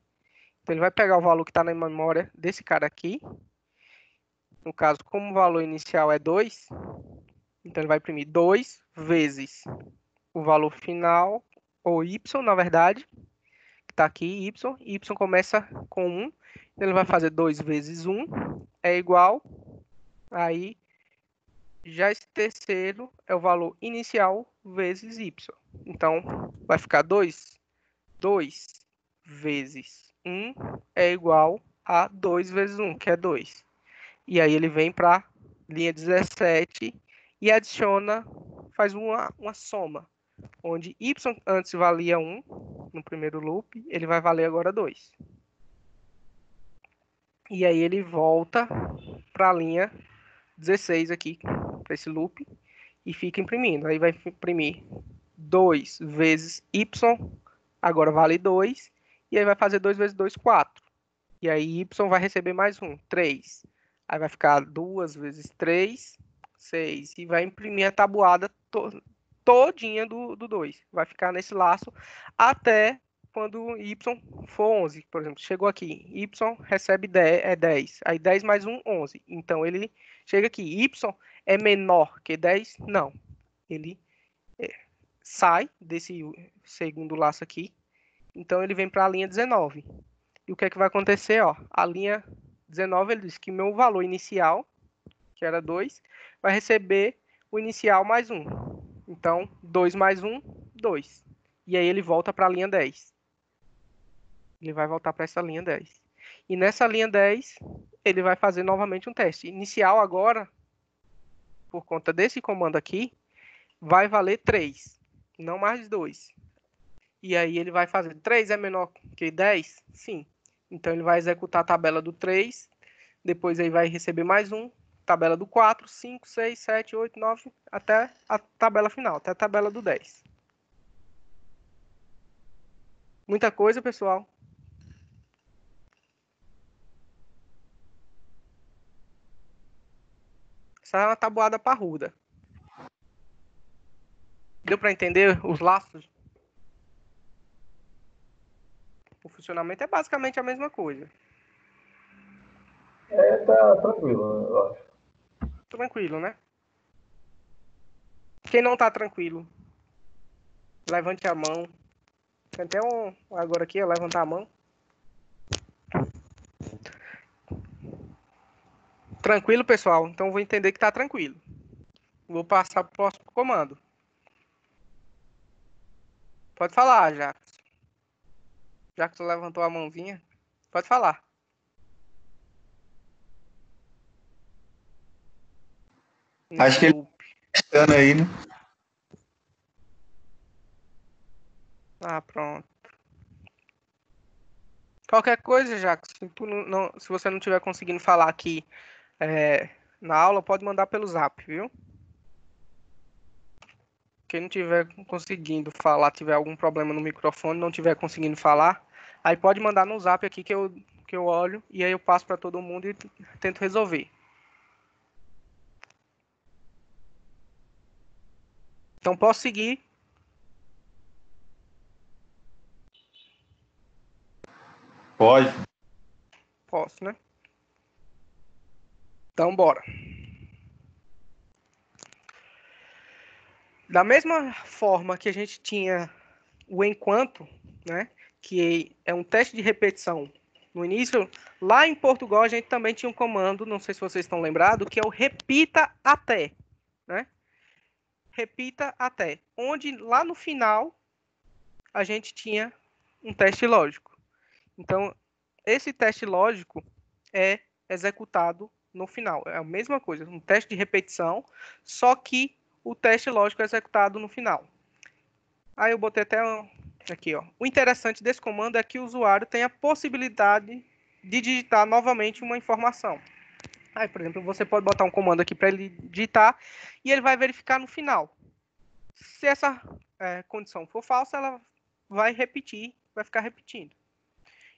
Então, ele vai pegar o valor que está na memória desse cara aqui. No caso, como o valor inicial é 2, então ele vai imprimir 2 vezes o valor final, ou y, na verdade, que está aqui, y. Y começa com 1, então ele vai fazer 2 vezes 1, é igual, aí, já esse terceiro é o valor inicial vezes y. Então, vai ficar 2 vezes 1 é igual a 2 vezes 1, que é 2. E aí ele vem para a linha 17 e adiciona, faz uma soma, onde y antes valia 1 no primeiro loop, ele vai valer agora 2. E aí ele volta para a linha 16 aqui, para esse loop, e fica imprimindo. Aí vai imprimir 2 vezes y, agora vale 2, e aí vai fazer 2 vezes 2, 4. E aí y vai receber mais 1, 3. Aí vai ficar 2 vezes 3, 6. E vai imprimir a tabuada todinha do 2. Vai ficar nesse laço até quando y for 11. Por exemplo, chegou aqui. Y recebe 10. Aí 10 mais 1, 11. Então, ele chega aqui. Y é menor que 10? Não. Ele sai desse segundo laço aqui Então, ele vem para a linha 19. E o que é que vai acontecer? Ó, a linha 19, ele diz que meu valor inicial, que era 2, vai receber o inicial mais 1. Então, 2 mais 1, 2. E aí ele volta para a linha 10. Ele vai voltar para essa linha 10. E nessa linha 10, ele vai fazer novamente um teste. Inicial agora, por conta desse comando aqui, vai valer 3, não mais 2. E aí ele vai fazer 3 é menor que 10? Sim. Então ele vai executar a tabela do 3, depois aí vai receber mais 1, tabela do 4, 5, 6, 7, 8, 9, até a tabela final, até a tabela do 10. Muita coisa, pessoal. Essa é uma tabuada parruda. Deu para entender os laços? O funcionamento é basicamente a mesma coisa. Tá tranquilo, eu acho. Tranquilo, né? Quem não tá tranquilo, levante a mão. Tem até um agora aqui, ó, levantar a mão. Tranquilo, pessoal? Então vou entender que tá tranquilo. Vou passar pro próximo comando. Pode falar, Jacques. Já que tu levantou a mãozinha, pode falar. Acho que ele tá testando aí, né? Ah, pronto. Qualquer coisa, Jacques, se você não estiver conseguindo falar aqui na aula, pode mandar pelo zap, viu? Quem não estiver conseguindo falar, tiver algum problema no microfone, não estiver conseguindo falar, aí pode mandar no zap aqui que eu olho e aí eu passo para todo mundo e tento resolver. Então posso seguir? Pode. Posso, né? Então bora. Da mesma forma que a gente tinha o enquanto, né, que é um teste de repetição no início, lá em Portugal a gente também tinha um comando, não sei se vocês estão lembrados, que é o repita até, né? Repita até, onde lá no final a gente tinha um teste lógico. Então, esse teste lógico é executado no final. É a mesma coisa, um teste de repetição, só que o teste lógico é executado no final. Aí eu botei até aqui, ó. O interessante desse comando é que o usuário tem a possibilidade de digitar novamente uma informação. Aí, por exemplo, você pode botar um comando aqui para ele digitar e ele vai verificar no final. Se essa condição for falsa, ela vai repetir, vai ficar repetindo.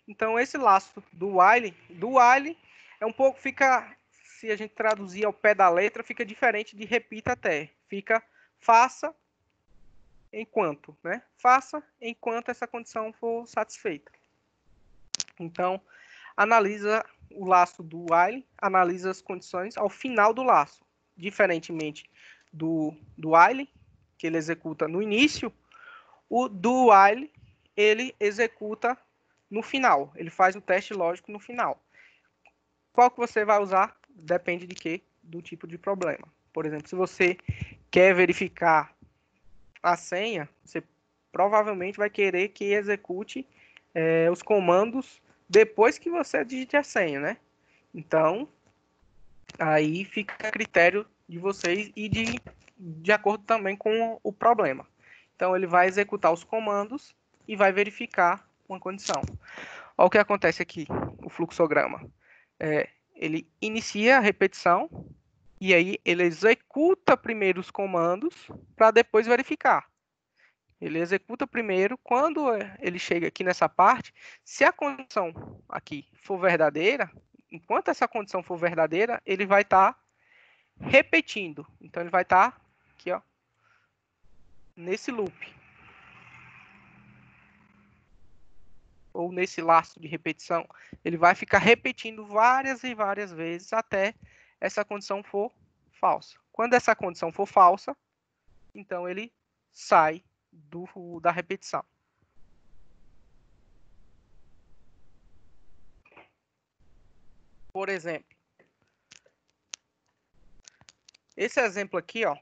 Então, esse laço do while é um pouco, se a gente traduzir ao pé da letra, fica diferente de repita até. Fica faça enquanto, né? Faça enquanto essa condição for satisfeita. Então, analisa o laço do while, analisa as condições ao final do laço. Diferentemente do while, que ele executa no início, o do while, ele executa no final. Ele faz o teste lógico no final. Qual que você vai usar? Depende de quê? Do tipo de problema. Por exemplo, se você quer verificar a senha, você provavelmente vai querer que execute os comandos depois que você digite a senha, né? Então, aí fica a critério de vocês e de acordo também com o problema. Então, ele vai executar os comandos e vai verificar uma condição. Olha o que acontece aqui, o fluxograma. Ele inicia a repetição e aí ele executa primeiro os comandos para depois verificar. Ele executa primeiro, quando ele chega aqui nessa parte, se a condição aqui for verdadeira, enquanto essa condição for verdadeira, ele vai estar repetindo. Então, ele vai estar aqui, ó, nesse loop. Ou nesse laço de repetição. Ele vai ficar repetindo várias e várias vezes até essa condição for falsa. Quando essa condição for falsa, então ele sai da repetição. Por exemplo, esse exemplo aqui, ó,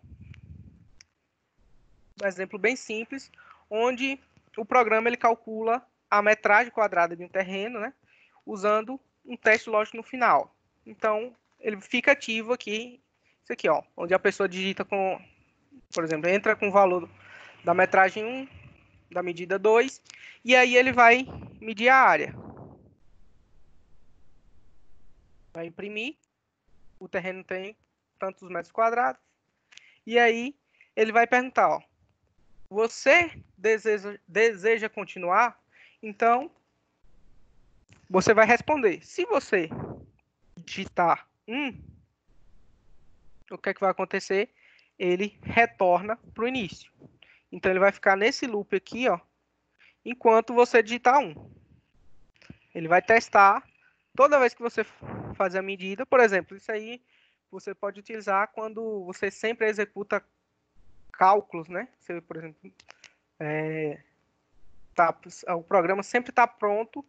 um exemplo bem simples, onde o programa ele calcula a metragem quadrada de um terreno, né, usando um teste lógico no final. Então, ele fica ativo aqui, isso aqui, ó, onde a pessoa digita com, por exemplo, entra com o valor da metragem 1, da medida 2, e aí ele vai medir a área. Vai imprimir, o terreno tem tantos metros quadrados, e aí ele vai perguntar, ó, você deseja continuar? Então, você vai responder. Se você digitar 1, o que é que vai acontecer? Ele retorna para o início. Então, ele vai ficar nesse loop aqui, ó, enquanto você digitar 1. Ele vai testar toda vez que você fazer a medida. Por exemplo, isso aí você pode utilizar quando você sempre executa cálculos, né? Você, por exemplo, o programa sempre está pronto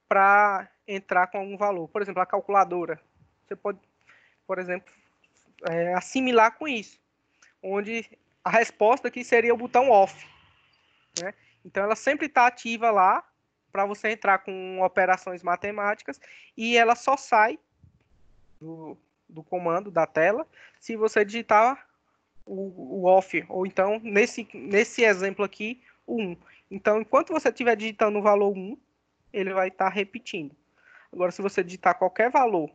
para entrar com algum valor. Por exemplo, a calculadora. Você pode, por exemplo, assimilar com isso, onde a resposta aqui seria o botão off, né? Então, ela sempre está ativa lá para você entrar com operações matemáticas e ela só sai do comando da tela se você digitar o off, ou então, nesse exemplo aqui, o 1. Então, enquanto você estiver digitando o valor 1, ele vai estar tá repetindo. Agora, se você digitar qualquer valor,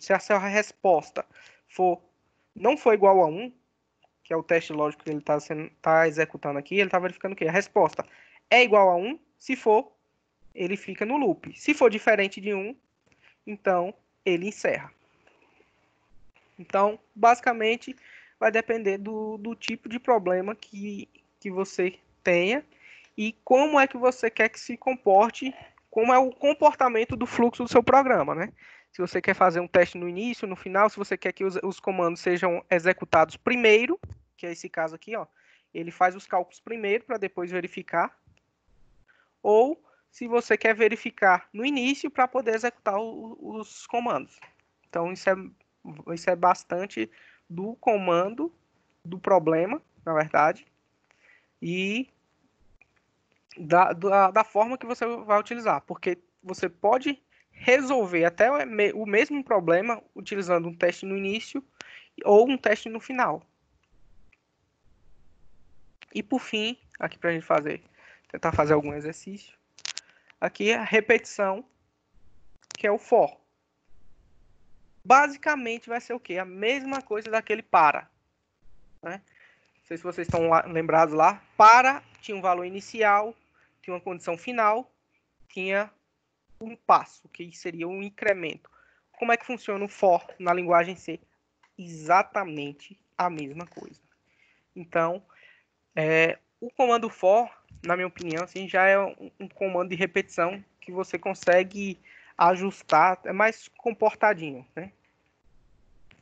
se a sua resposta não for igual a 1, que é o teste lógico que ele está executando aqui, ele está verificando o quê? A resposta é igual a 1, se for, ele fica no loop. Se for diferente de 1, então ele encerra. Então, basicamente, vai depender do tipo de problema que você tenha e como é que você quer que se comporte, como é o comportamento do fluxo do seu programa, né? Se você quer fazer um teste no início, no final, se você quer que os comandos sejam executados primeiro, que é esse caso aqui, ó, ele faz os cálculos primeiro para depois verificar, ou se você quer verificar no início para poder executar os comandos. Então, isso é bastante do comando, do problema, na verdade, e da forma que você vai utilizar, porque você pode resolver até o mesmo problema utilizando um teste no início ou um teste no final. E por fim, aqui para a gente tentar fazer algum exercício, aqui a repetição, que é o for. Basicamente vai ser o quê? A mesma coisa daquele para, né? Não sei se vocês estão lembrados lá. Para tinha um valor inicial, tinha uma condição final, tinha um passo, que seria um incremento. Como é que funciona o for na linguagem C? Exatamente a mesma coisa. Então, o comando for, na minha opinião, assim, já é um comando de repetição que você consegue ajustar, é mais comportadinho, né?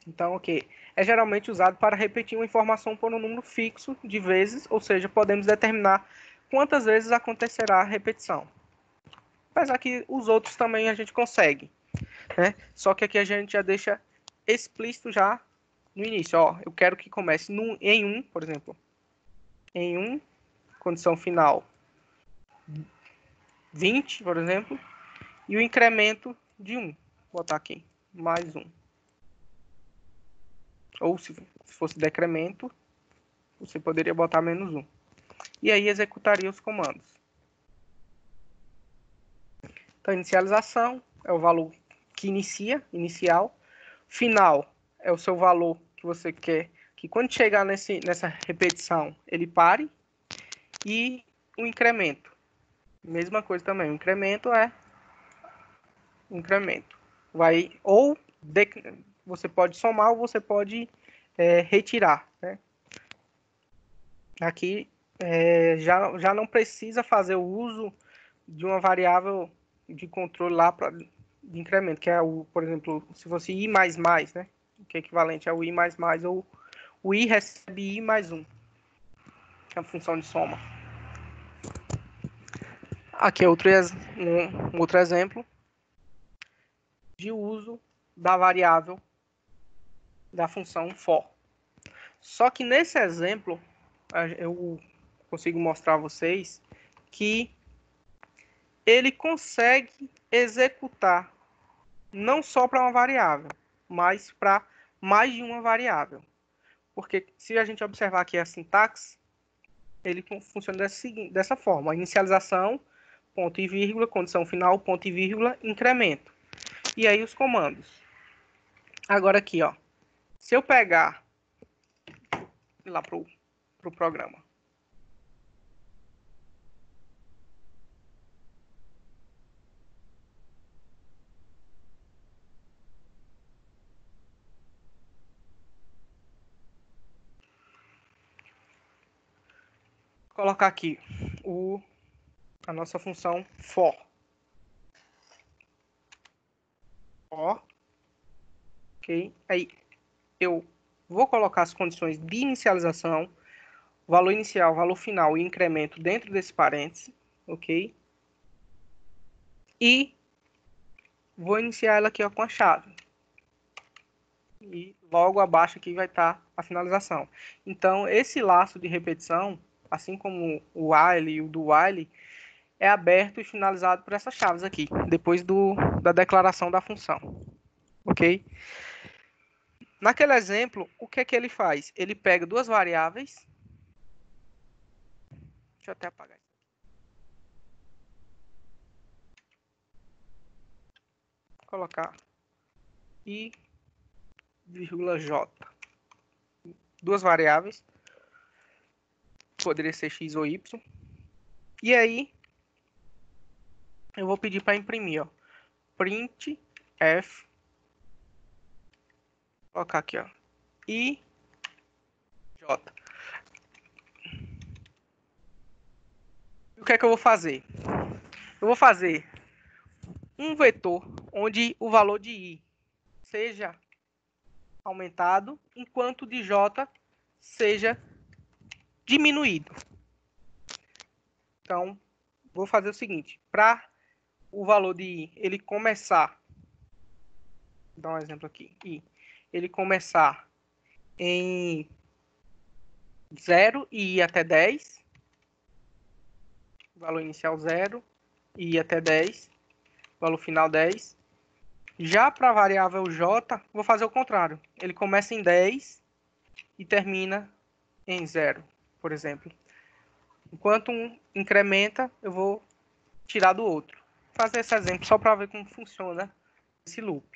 Então, ok. É geralmente usado para repetir uma informação por um número fixo de vezes, ou seja, podemos determinar quantas vezes acontecerá a repetição. Apesar que os outros também a gente consegue, né? Só que aqui a gente já deixa explícito já no início. Ó, eu quero que comece em 1, por exemplo. Em 1, condição final 20, por exemplo, e o incremento de 1. Vou botar aqui, mais 1. Ou se fosse decremento, você poderia botar menos 1. E aí executaria os comandos. Então, inicialização é o valor que inicial. Final é o seu valor que você quer que quando chegar nessa repetição, ele pare. E o incremento. Mesma coisa também. O incremento é incremento. Você pode somar ou você pode retirar, né? Aqui já não precisa fazer o uso de uma variável de controle lá de incremento, que é por exemplo, se fosse i mais mais, né? Que é equivalente ao i mais mais, ou o i recebe i mais 1, que é a função de soma. Aqui é um outro exemplo de uso da variável da função for. Só que nesse exemplo, eu consigo mostrar a vocês que ele consegue executar não só para uma variável, mas para mais de uma variável. Porque se a gente observar aqui a sintaxe, ele funciona dessa forma. A inicialização, ponto e vírgula, condição final, ponto e vírgula, incremento. E aí os comandos. Agora aqui, ó. Se eu pegar lá pro programa. Vou colocar aqui a nossa função for. Ok? Aí eu vou colocar as condições de inicialização, valor inicial, valor final e incremento dentro desse parêntese, ok? E vou iniciar ela aqui ó, com a chave. E logo abaixo aqui vai estar a finalização. Então, esse laço de repetição, assim como o while e o do while, é aberto e finalizado por essas chaves aqui, depois da declaração da função. Ok? Naquele exemplo, o que é que ele faz? Ele pega duas variáveis. Deixa eu até apagar isso. Vou colocar i, vírgula j. Duas variáveis. Poderia ser x ou y. E aí, eu vou pedir para imprimir, ó. Print f. Vou colocar aqui, ó. I, j. O que é que eu vou fazer? Eu vou fazer um vetor onde o valor de i seja aumentado, enquanto o de j seja diminuído. Então, vou fazer o seguinte, para o valor de i ele começar, vou dar um exemplo aqui, i, ele começar em 0 e ir até 10, valor inicial 0 e ir até 10, valor final 10. Já para a variável j, vou fazer o contrário. Ele começa em 10 e termina em 0, por exemplo. Enquanto um incrementa, eu vou tirar do outro. Vou fazer esse exemplo só para ver como funciona esse loop.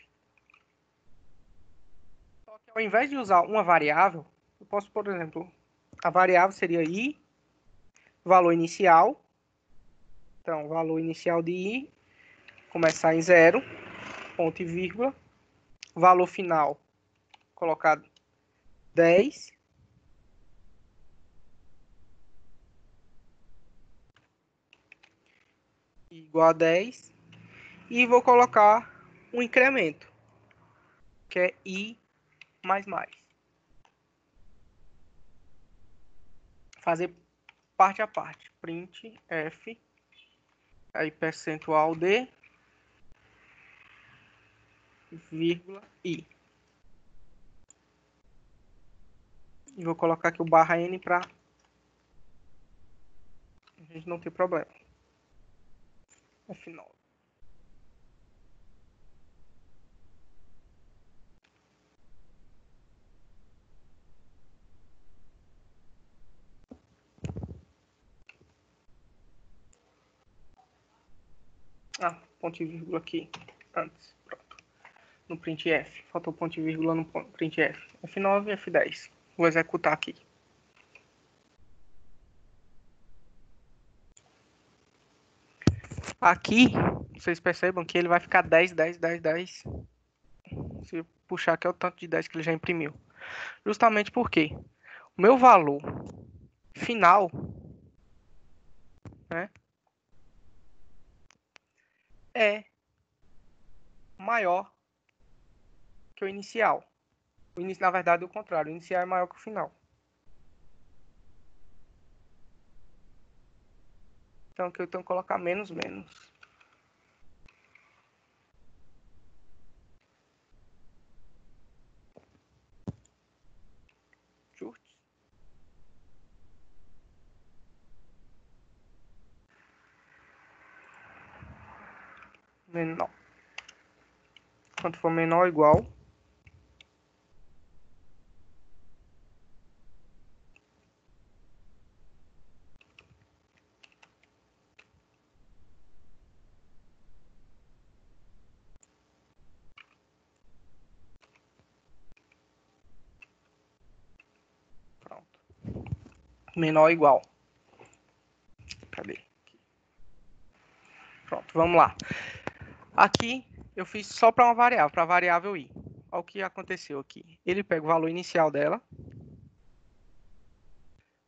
Só que ao invés de usar uma variável, eu posso, por exemplo, a variável seria i, valor inicial. Então, valor inicial de i, começar em 0, ponto e vírgula. Valor final, colocar 10. Igual a 10. E vou colocar um incremento, que é i mais mais. Fazer parte a parte. Print f, aí percentual de, vírgula i. E vou colocar aqui o barra n para a gente não ter problema. F9. Ah, ponto e vírgula aqui antes. Pronto. No printf. Faltou ponto e vírgula no printf. F9 e F10. Vou executar aqui. Aqui, vocês percebam que ele vai ficar 10, 10, 10, 10. Se eu puxar aqui é o tanto de 10 que ele já imprimiu. Justamente porque o meu valor final, né, é maior que o inicial. O início, na verdade, é o contrário. O inicial é maior que o final. Então, aqui eu tenho que colocar menos, menos. Justo. Menor. Quanto for menor ou igual. Pronto. Menor ou igual. Cadê? Pronto, vamos lá. Aqui eu fiz só para uma variável, para a variável i. Olha o que aconteceu aqui. Ele pega o valor inicial dela,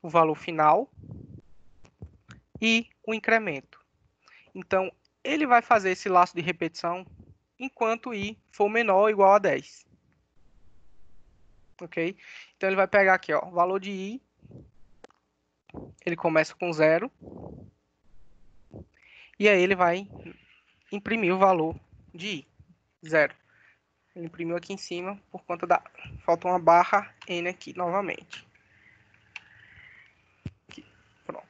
o valor final e o incremento. Então, ele vai fazer esse laço de repetição enquanto i for menor ou igual a 10. Ok? Então, ele vai pegar aqui, ó, o valor de i. Ele começa com 0. E aí ele vai imprimir o valor de i, 0. Ele imprimiu aqui em cima por conta da... Falta uma barra n aqui novamente. Aqui, pronto.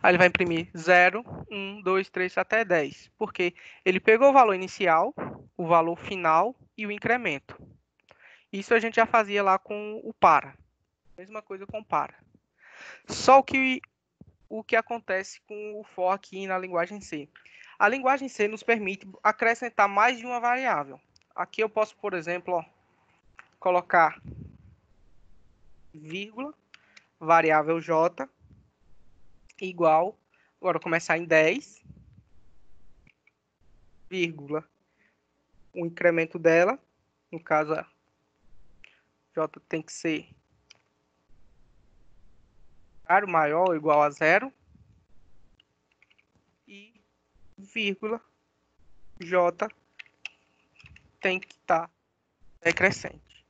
Aí ele vai imprimir 0, 1, 2, 3 até 10. Porque ele pegou o valor inicial, o valor final e o incremento. Isso a gente já fazia lá com o para. Mesma coisa com para. Só que o que acontece com o for aqui na linguagem C. A linguagem C nos permite acrescentar mais de uma variável. Aqui eu posso, por exemplo, ó, colocar vírgula, variável j, igual, agora começar em 10, vírgula, o incremento dela, no caso a j tem que ser maior ou igual a 0, e vírgula, j tem que estar decrescente.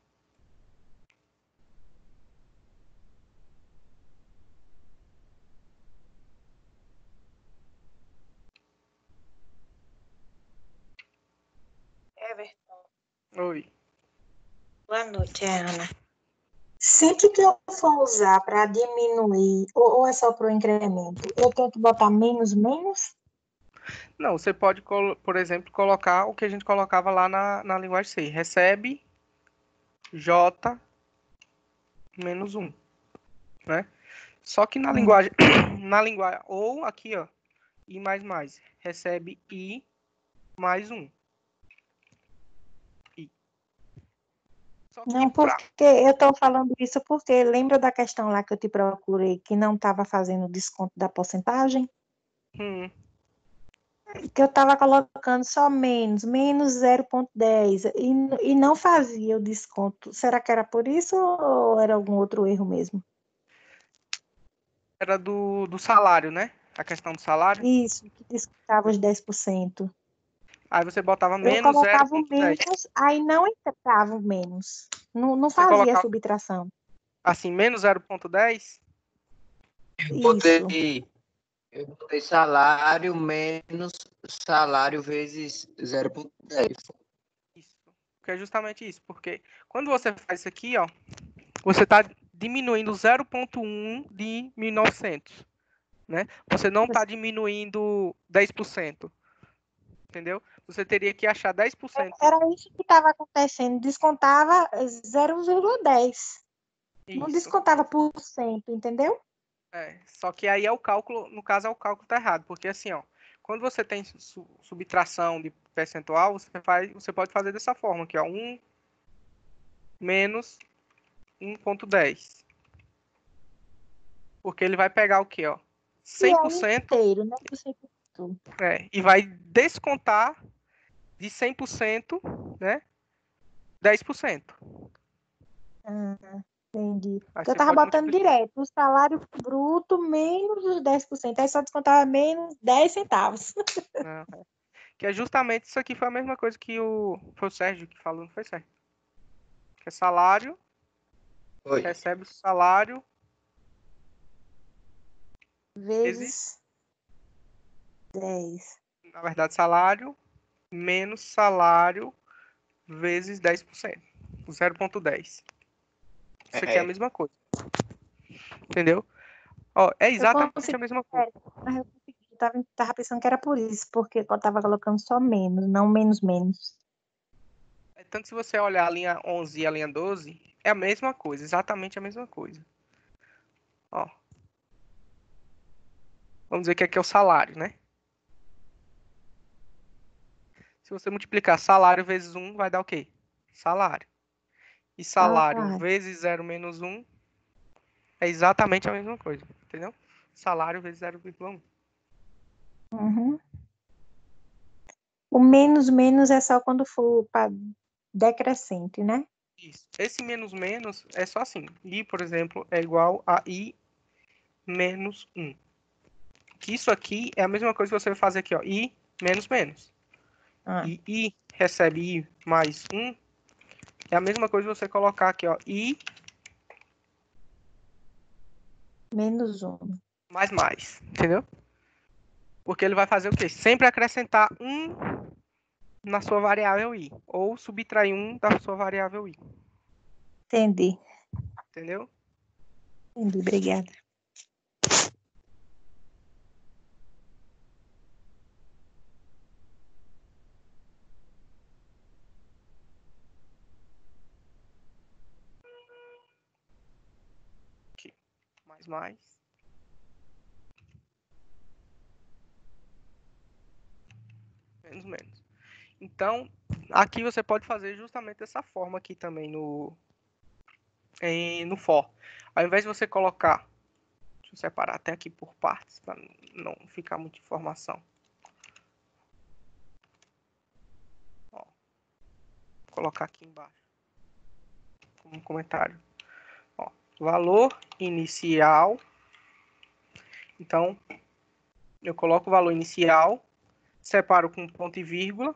Everton, Oi. boa noite, é Ana. Sempre que eu for usar para diminuir, ou é só para o incremento, eu tenho que botar menos, menos? Não, você pode, por exemplo, colocar o que a gente colocava lá na linguagem C. Recebe j menos 1, né? Só que na linguagem, ou aqui, ó, i mais, recebe i mais 1. I. Só que Não, porque eu estou falando isso porque lembra da questão lá que eu te procurei, que não estava fazendo desconto da porcentagem? Que eu estava colocando só menos 0,10 e não fazia o desconto. Será que era por isso ou era algum outro erro mesmo? Era do salário, né? A questão do salário. Isso, que descontava os 10%. Aí você botava Eu menos colocava o 0,10. menos, aí não entrava o menos. Não Você fazia a colocava subtração. assim, menos 0,10. Isso. Eu botei salário menos salário vezes 0,10. Isso. Que é justamente isso. Porque quando você faz isso aqui, ó, você está diminuindo 0,1 de 1900. Né? Você não está diminuindo 10%. Entendeu? Você teria que achar 10%. Era isso que estava acontecendo. Descontava 0,10. Não Isso. descontava por cento, entendeu? Só que aí é o cálculo, no caso é o cálculo tá errado, porque assim, ó, quando você tem subtração de percentual, você pode fazer dessa forma aqui, ó, 1 menos 1,10. Porque ele vai pegar o quê, ó? E é 100%, inteiro, né? Por cento de tudo. e vai descontar de 100%, né? 10%. Entendi. Aí Eu você estava pode botando multiplicar. direto o salário bruto menos os 10%. Aí só descontava menos 10 centavos. Não, que é justamente isso aqui, foi a mesma coisa que foi o Sérgio que falou, não foi, Sérgio? Que é salário, Oi. recebe o salário Vezes 10. na verdade, salário menos salário vezes 10%, 0,10. Isso aqui é a mesma coisa. Entendeu? Ó, é Eu exatamente consegui, a mesma coisa. mas eu consegui. Tava pensando que era por isso, porque eu tava colocando só menos, não menos menos. Tanto se você olhar a linha 11 e a linha 12, é a mesma coisa, exatamente a mesma coisa. Ó. Vamos dizer que aqui é o salário, né? Se você multiplicar salário vezes 1, vai dar o quê? Salário. E salário Salário. vezes 0 menos 1 é exatamente a mesma coisa, entendeu? Salário vezes 0,1. Uhum. O menos menos é só quando for para decrescente, né? Isso. Esse menos menos é só assim. I, por exemplo, é igual a I menos 1. Que isso aqui é a mesma coisa que você vai fazer aqui, ó. I menos menos. Ah, E I recebe I mais 1 é a mesma coisa que você colocar aqui, ó. I menos um. mais. Entendeu? Porque ele vai fazer o quê? Sempre acrescentar 1 na sua variável I. Ou subtrair 1 da sua variável I. Entendi. Entendeu? Entendi, obrigada. Aqui. Mais. Menos. Então, aqui você pode fazer justamente dessa forma aqui também no for. Ao invés de você colocar, deixa eu separar até aqui por partes, para não ficar muita informação. Ó, vou colocar aqui embaixo, como um comentário. Ó, valor inicial. Então, eu coloco o valor inicial, separo com ponto e vírgula,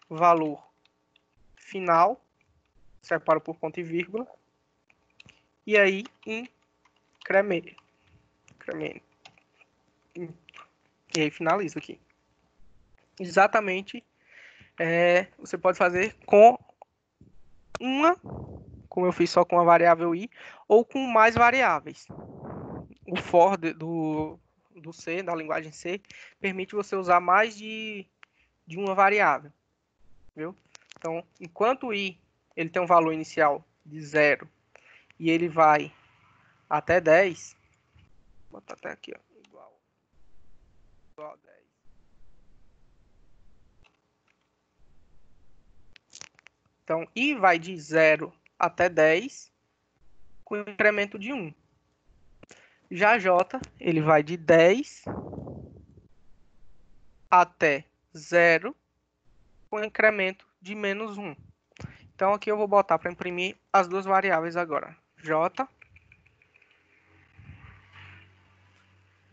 valor final, separo por ponto e vírgula, e aí incremento. E aí finalizo aqui. Exatamente, você pode fazer com como eu fiz só com a variável i, ou com mais variáveis. O for do C, da linguagem C, permite você usar mais de uma variável, viu? Então, enquanto o i ele tem um valor inicial de 0 e ele vai até 10, vou botar até aqui, ó, igual a 10. Então, i vai de 0 até 10 com incremento de 1. Já J, ele vai de 10 até 0 com incremento de menos 1. Então, aqui eu vou botar para imprimir as duas variáveis agora. J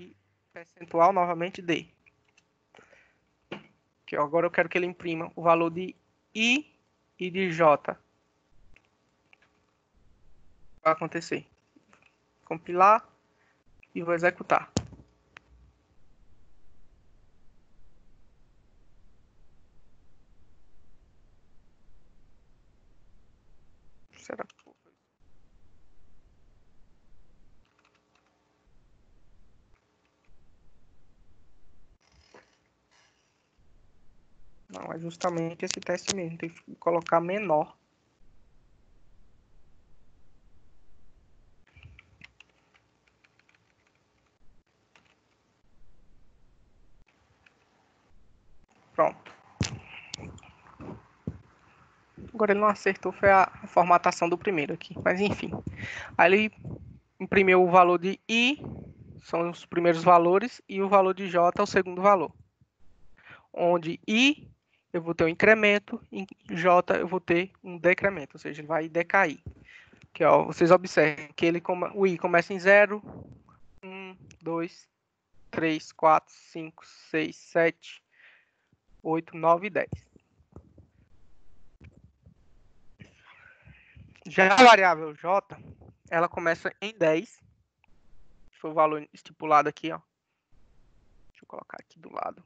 e percentual novamente D. Aqui, ó, agora eu quero que ele imprima o valor de I e de J. Vai acontecer. Compilar e vou executar. Será que não, é justamente esse teste mesmo. Tem que colocar menor. Pronto. Agora ele não acertou, foi a formatação do primeiro aqui. Mas enfim. Aí ele imprimiu o valor de I, são os primeiros valores, e o valor de J é o segundo valor. Onde I eu vou ter um incremento, em J eu vou ter um decremento, ou seja, ele vai decair. Aqui, ó, vocês observem que o I começa em 0, 1, 2, 3, 4, 5, 6, 7, 8, 9 e 10. Já a variável J, ela começa em 10. Foi o valor estipulado aqui, ó. Deixa eu colocar aqui do lado.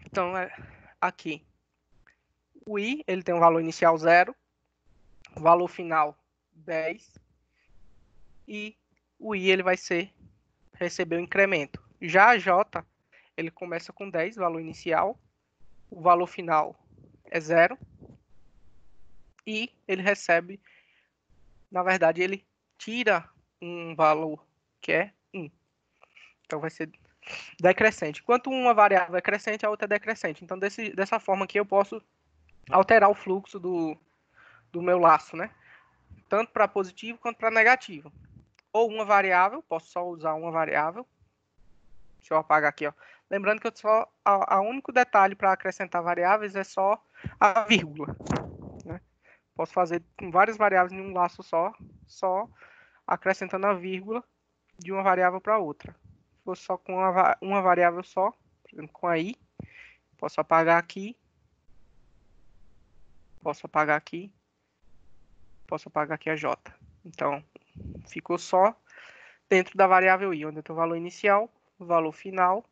Então, aqui. O I, ele tem um valor inicial 0, valor final 10, e o I ele vai receber o incremento. Já a J, ele começa com 10, valor inicial, o valor final é 0, e ele recebe, na verdade, ele tira um valor que é 1. Então vai ser decrescente. Enquanto uma variável é crescente, a outra é decrescente. Então, dessa forma aqui, eu posso alterar o fluxo do meu laço, né? Tanto para positivo quanto para negativo. Ou uma variável, posso só usar uma variável. Deixa eu apagar aqui, ó. Lembrando que o único detalhe para acrescentar variáveis é só a vírgula, né? Posso fazer com várias variáveis em um laço só acrescentando a vírgula de uma variável para outra. Se fosse só com uma variável só, por exemplo, com a I, posso apagar aqui, posso apagar aqui a J. Então, ficou só dentro da variável I, onde tem o valor inicial, o valor final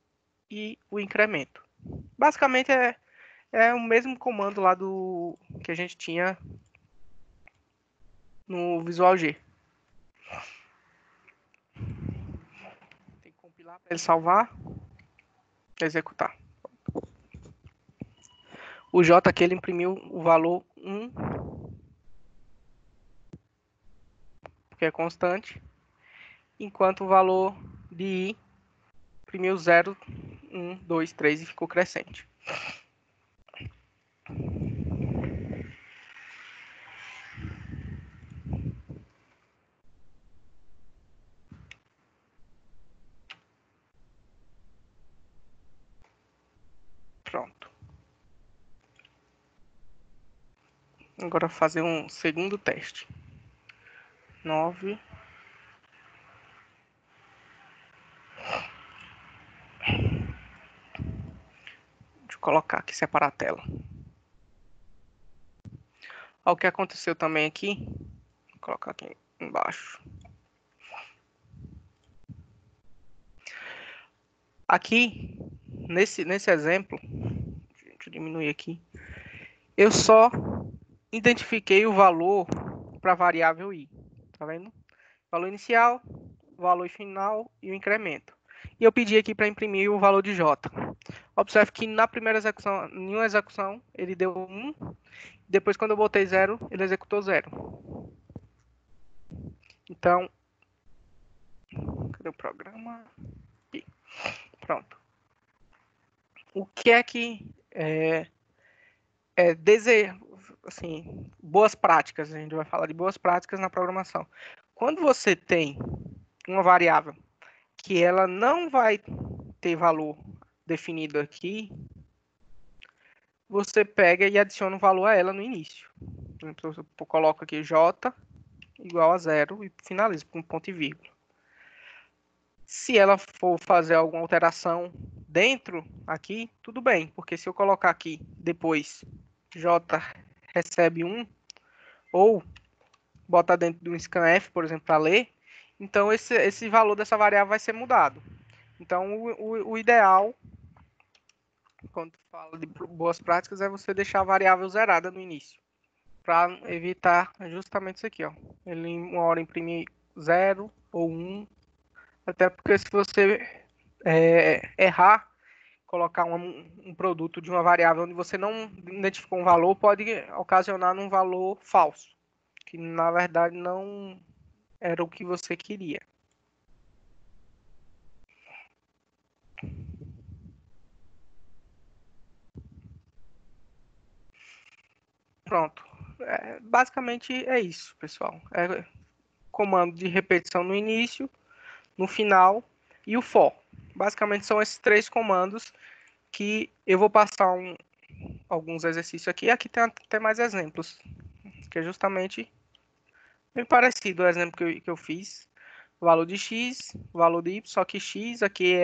e o incremento. Basicamente é o mesmo comando lá do que a gente tinha no Visual G. Tem que compilar para ele salvar, executar. O J aqui ele imprimiu o valor 1, que é constante, enquanto o valor de I imprimiu 0, 1, 2, 3 e ficou crescente. Pronto. Agora fazer um segundo teste. 9. Deixa eu colocar aqui, separar a tela. Olha o que aconteceu também aqui. Vou colocar aqui embaixo. Aqui, nesse exemplo, deixa eu diminuir aqui. Eu só identifiquei o valor para a variável I. Tá vendo? Valor inicial, valor final e o incremento. E eu pedi aqui para imprimir o valor de J. Observe que na primeira execução, em uma execução, ele deu 1. Depois, quando eu botei 0, ele executou 0. Então, cadê o programa? Aqui. Pronto. O que é que assim, boas práticas? A gente vai falar de boas práticas na programação. Quando você tem uma variável que ela não vai ter valor definido aqui, você pega e adiciona um valor a ela no início. Então, eu coloco aqui J igual a 0 e finalizo com ponto e vírgula. Se ela for fazer alguma alteração dentro aqui, tudo bem, porque se eu colocar aqui depois J recebe 1, ou botar dentro de um scanf, por exemplo, para ler, então esse valor dessa variável vai ser mudado. Então, o ideal, quando fala de boas práticas, é você deixar a variável zerada no início, para evitar justamente isso aqui, ó. Ele uma hora imprime 0 ou 1, até porque se você errar, colocar um produto de uma variável onde você não identificou um valor, pode ocasionar um valor falso, que na verdade não era o que você queria. Pronto. Basicamente é isso, pessoal. É comando de repetição no início, no final e o for. Basicamente são esses 3 comandos que eu vou passar alguns exercícios aqui. Aqui tem até mais exemplos, que é justamente bem parecido o exemplo que eu fiz. Valor de x, valor de y, só que x aqui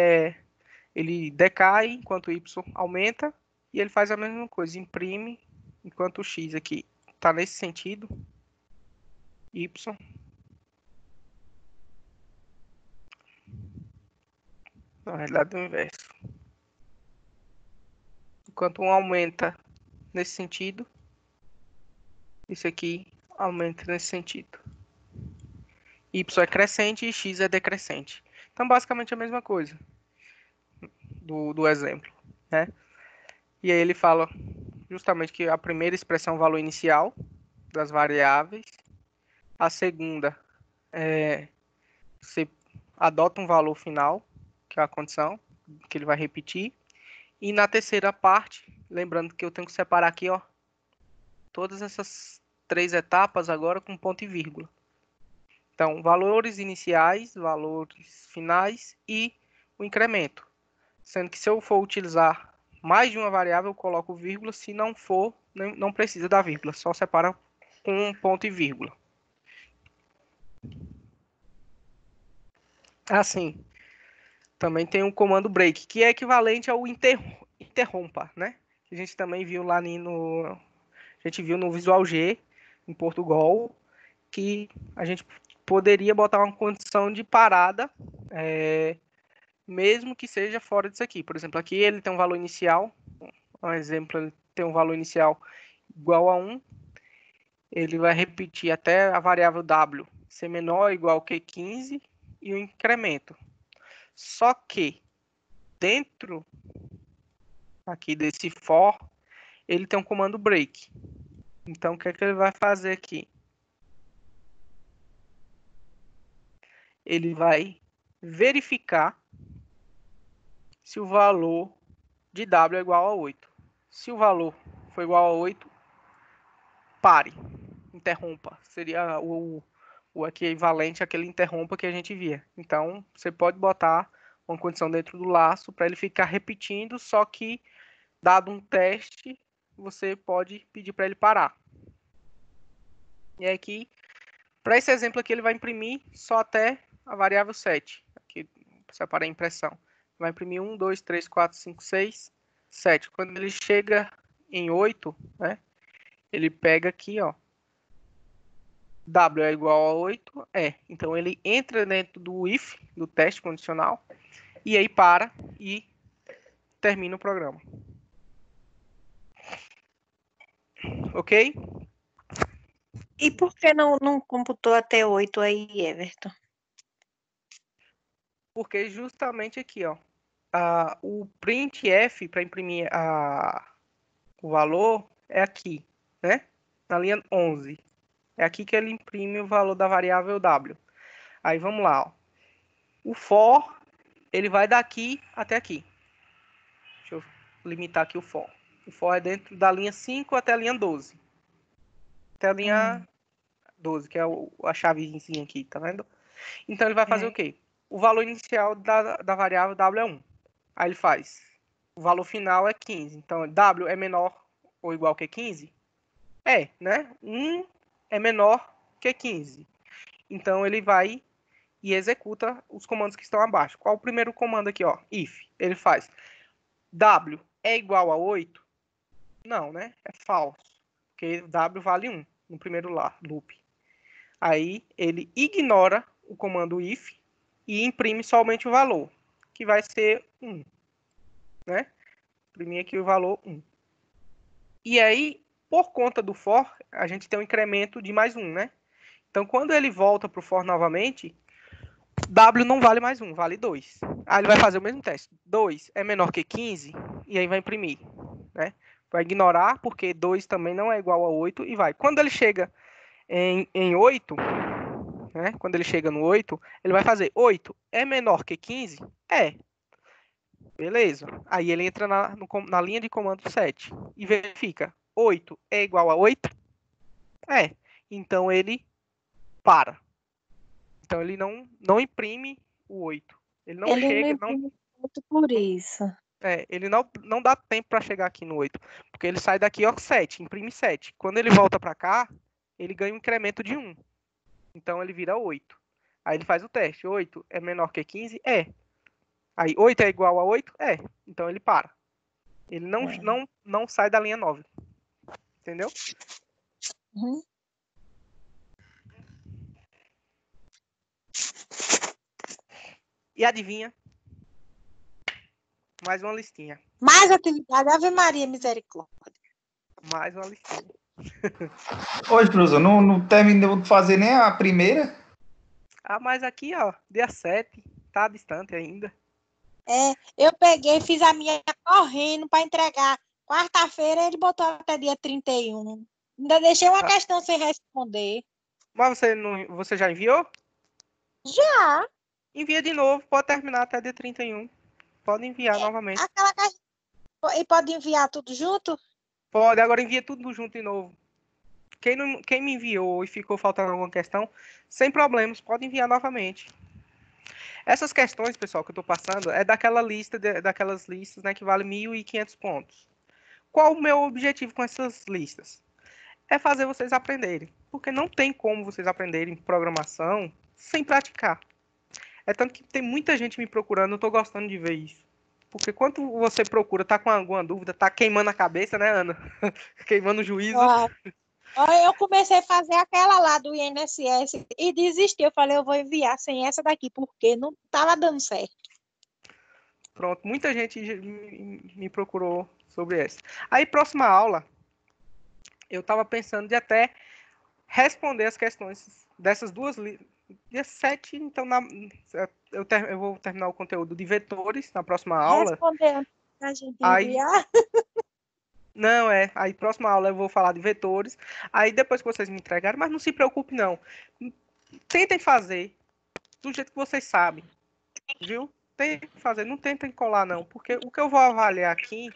ele decai enquanto y aumenta, e ele faz a mesma coisa, imprime enquanto o x aqui está nesse sentido, y na realidade é o inverso. Enquanto um aumenta nesse sentido, isso aqui aumenta nesse sentido. Y é crescente e X é decrescente. Então, basicamente a mesma coisa do exemplo, né? E aí ele fala justamente que a primeira expressão é o valor inicial das variáveis. A segunda você adota um valor final, que é a condição, que ele vai repetir. E na terceira parte, lembrando que eu tenho que separar aqui, ó, todas essas 3 etapas agora com ponto e vírgula. Então, valores iniciais, valores finais e o incremento. Sendo que se eu for utilizar mais de uma variável, eu coloco vírgula. Se não for, não precisa da vírgula. Só separa com um ponto e vírgula. Assim, também tem o comando break, que é equivalente ao interrompa, né? Que a gente também viu lá a gente viu no Visual G, em Portugal, que a gente poderia botar uma condição de parada, mesmo que seja fora disso aqui. Por exemplo, aqui ele tem um valor inicial, um exemplo, ele tem um valor inicial igual a 1, ele vai repetir até a variável w ser menor ou igual que 15 e o incremento. Só que dentro aqui desse for, ele tem um comando break. Então, o que é que ele vai fazer aqui? Ele vai verificar se o valor de w é igual a 8. Se o valor for igual a 8, pare, interrompa. Seria o equivalente àquele interrompa que a gente via. Então, você pode botar uma condição dentro do laço para ele ficar repetindo, só que, dado um teste, você pode pedir para ele parar. E aqui, para esse exemplo aqui, ele vai imprimir só até a variável 7. Aqui, separei a impressão. Vai imprimir 1, 2, 3, 4, 5, 6, 7. Quando ele chega em 8, né, ele pega aqui, ó, W é igual a 8, então ele entra dentro do if, do teste condicional, e aí para e termina o programa. Ok? E por que não computou até 8 aí, Everton? Porque justamente aqui, ó, o printf para imprimir o valor é aqui, né? Na linha 11. É aqui que ele imprime o valor da variável w. Aí vamos lá, ó. O for, ele vai daqui até aqui. Deixa eu limitar aqui o for. O for é dentro da linha 5 até a linha 12. Até a linha 12, que é a chavezinha aqui, tá vendo? Então ele vai fazer o quê? O valor inicial da variável w é 1. Aí ele faz. O valor final é 15. Então w é menor ou igual que 15? É, né? 1 é menor que 15. Então ele vai e executa os comandos que estão abaixo. Qual o primeiro comando aqui, ó? If. Ele faz w é igual a 8? Não, né? É falso. Porque w vale 1 no primeiro loop. Aí ele ignora o comando if e imprime somente o valor, que vai ser 1. Né? Imprimir aqui o valor 1. E aí, por conta do for, a gente tem um incremento de mais 1, né? Então, quando ele volta para o for novamente, W não vale mais 1, vale 2. Aí ele vai fazer o mesmo teste. 2 é menor que 15, e aí vai imprimir. Né? Vai ignorar, porque 2 também não é igual a 8, e vai. Quando ele chega em 8, né? Quando ele chega no 8, ele vai fazer 8 é menor que 15? É. Beleza. Aí ele entra na linha de comando 7 e verifica. 8 é igual a 8? É. Então ele para. Então ele não imprime o 8. Ele não chega. Não imprime muito por isso. Ele não dá tempo para chegar aqui no 8. Porque ele sai daqui, ó, 7, imprime 7. Quando ele volta para cá, ele ganha um incremento de 1. Então ele vira 8. Aí ele faz o teste. 8 é menor que 15? É. Aí 8 é igual a 8? É. Então ele para. Ele não sai da linha 9. Entendeu? Uhum. E adivinha? Mais uma listinha. Mais atividade, Ave Maria, misericórdia. Mais uma listinha. Hoje, professor, não terminou de fazer nem a primeira? Ah, mas aqui, ó, dia 7, tá distante ainda. Eu peguei, fiz a minha correndo para entregar. Quarta-feira ele botou até dia 31. Ainda deixei uma questão sem responder. Mas você já enviou? Já. Envia de novo, pode terminar até dia 31. Pode enviar novamente. Aquela questão. E pode enviar tudo junto? Pode, agora envia tudo junto de novo. Quem me enviou e ficou faltando alguma questão, sem problemas, pode enviar novamente. Essas questões, pessoal, que eu estou passando, é daquelas listas, né, que vale 1.500 pontos. Qual o meu objetivo com essas listas? É fazer vocês aprenderem. Porque não tem como vocês aprenderem programação sem praticar. É tanto que tem muita gente me procurando, eu estou gostando de ver isso. Porque quando você procura, tá com alguma dúvida, tá queimando a cabeça, né, Ana? Queimando o juízo. Eu comecei a fazer aquela lá do INSS e desisti. Eu falei, eu vou enviar sem essa daqui, porque não estava dando certo. Pronto, muita gente me procurou sobre essa. Aí, próxima aula, eu estava pensando de até responder as questões dessas duas listas. Dia 7, então, eu vou terminar o conteúdo de vetores na próxima aula. Responder antes da gente enviar. Não, aí próxima aula eu vou falar de vetores. Aí depois que vocês me entregarem, mas não se preocupe não. Tentem fazer do jeito que vocês sabem, viu? Tentem fazer, não tentem colar não, porque o que eu vou avaliar aqui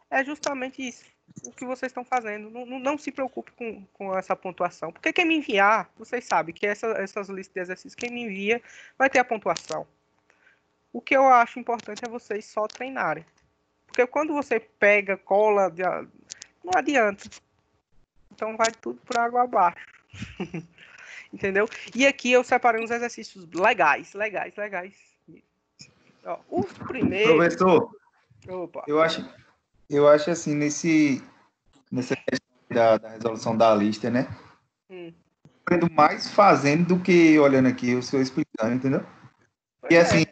é justamente isso, o que vocês estão fazendo. Não se preocupe com essa pontuação, porque quem me enviar, vocês sabem que essas listas de exercícios, quem me envia vai ter a pontuação. O que eu acho importante é vocês só treinarem. Porque quando você pega, cola, não adianta. Então vai tudo por água abaixo. Entendeu? E aqui eu separei uns exercícios legais. Ó, o primeiro... Professor, Opa. eu acho assim, nessa questão da resolução da lista, né? Aprendo mais fazendo do que olhando aqui, o senhor explicando, entendeu? E assim,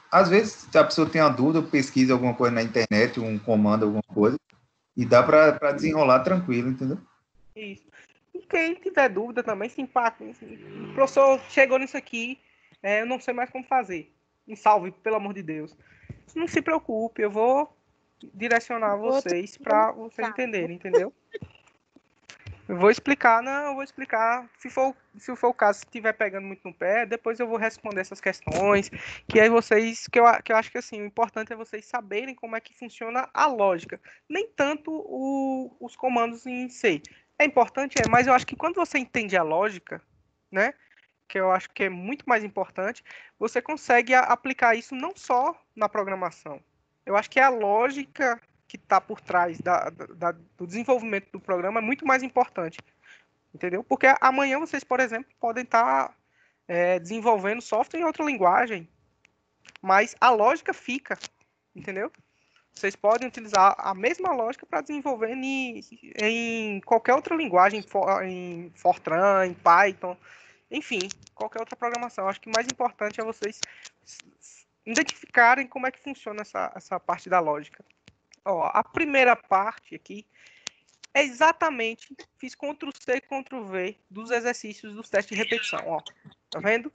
às vezes a pessoa tem uma dúvida, pesquisa alguma coisa na internet, um comando, alguma coisa, e dá para desenrolar tranquilo, entendeu? Isso. E quem tiver dúvida também, se impacta. O professor chegou nisso aqui, eu não sei mais como fazer. Me salve, pelo amor de Deus. Não se preocupe, eu vou direcionar vocês para vocês entenderem, entendeu? Eu vou explicar, se for o caso, se estiver pegando muito no pé, depois eu vou responder essas questões, que aí que eu acho que assim, o importante é vocês saberem como é que funciona a lógica, nem tanto os comandos em si. É importante, mas eu acho que quando você entende a lógica, né, que eu acho que é muito mais importante, você consegue aplicar isso não só na programação. Eu acho que a lógica que está por trás do desenvolvimento do programa é muito mais importante, entendeu? Porque amanhã vocês, por exemplo, podem estar desenvolvendo software em outra linguagem, mas a lógica fica, entendeu? Vocês podem utilizar a mesma lógica para desenvolver em qualquer outra linguagem, em Fortran, em Python, enfim, qualquer outra programação. Acho que o mais importante é vocês identificarem como é que funciona essa parte da lógica. Ó, a primeira parte aqui é exatamente, fiz Ctrl+C, Ctrl+V dos exercícios dos testes de repetição, ó. Tá vendo?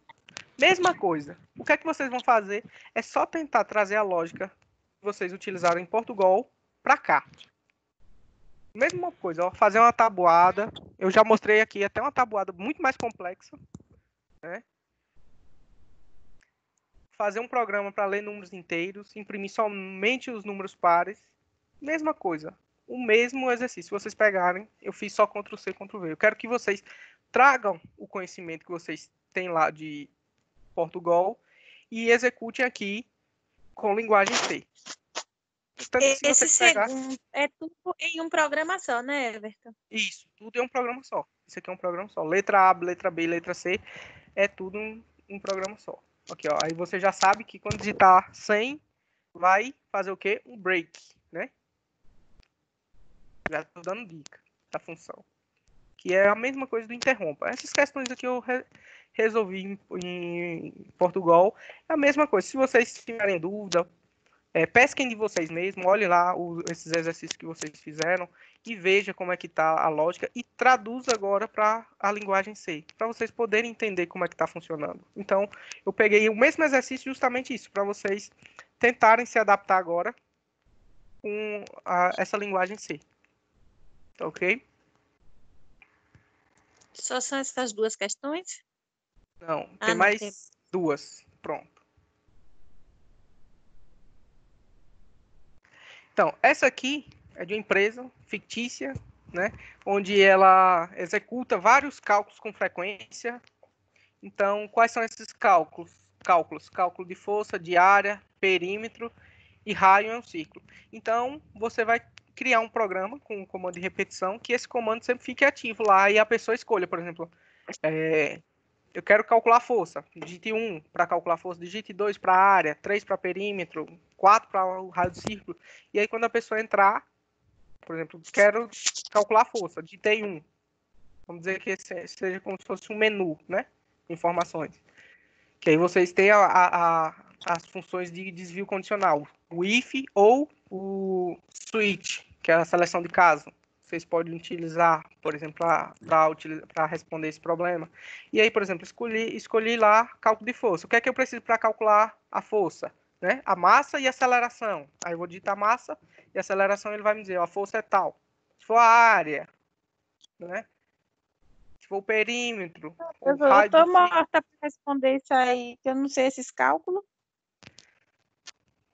Mesma coisa. O que é que vocês vão fazer? É só tentar trazer a lógica que vocês utilizaram em Portugal para cá. Mesma coisa, ó, fazer uma tabuada. Eu já mostrei aqui até uma tabuada muito mais complexa, né? Fazer um programa para ler números inteiros, imprimir somente os números pares. Mesma coisa, o mesmo exercício. Se vocês pegarem, eu fiz só Ctrl+C, Ctrl+V. Eu quero que vocês tragam o conhecimento que vocês têm lá de Portugal e executem aqui com linguagem C. Portanto, Esse segundo é tudo em um programa só, né, Everton? Isso, tudo é um programa só. Isso aqui é um programa só. Letra A, letra B, letra C, é tudo um programa só. Aqui, ó. Aí você já sabe que quando digitar 100, vai fazer o quê? Um break, né? Já estou dando dica da função. Que é a mesma coisa do interrompa. Essas questões aqui eu resolvi em Portugal. É a mesma coisa. Se vocês tiverem dúvida, pesquem de vocês mesmos, olhem lá esses exercícios que vocês fizeram e veja como é que está a lógica e traduza agora para a linguagem C, para vocês poderem entender como é que está funcionando. Então, eu peguei o mesmo exercício justamente isso, para vocês tentarem se adaptar agora com essa linguagem C. Ok? Só são essas duas questões? Não, tem mais duas. Pronto. Então, essa aqui é de uma empresa fictícia, né, onde ela executa vários cálculos com frequência. Então, quais são esses cálculos? Cálculo de força, de área, perímetro e raio em um círculo. Então, você vai criar um programa com um comando de repetição, que esse comando sempre fique ativo lá e a pessoa escolha, por exemplo, eu quero calcular a força, digite 1 para calcular a força, digite 2 para a área, 3 para perímetro, 4 para o raio do círculo. E aí, quando a pessoa entrar, por exemplo, quero calcular a força, digitei 1. Vamos dizer que seja como se fosse um menu, né? Informações. Que aí vocês têm as funções de desvio condicional, o if ou o switch, que é a seleção de caso. Vocês podem utilizar, por exemplo, para responder esse problema. E aí, por exemplo, escolhi lá cálculo de força. O que é que eu preciso para calcular a força? Né? A massa e a aceleração. Aí eu vou digitar massa e aceleração, ele vai me dizer, ó, a força é tal. Se for a área, né? Se for o perímetro. Eu estou morta para responder isso aí, que eu não sei esses cálculos.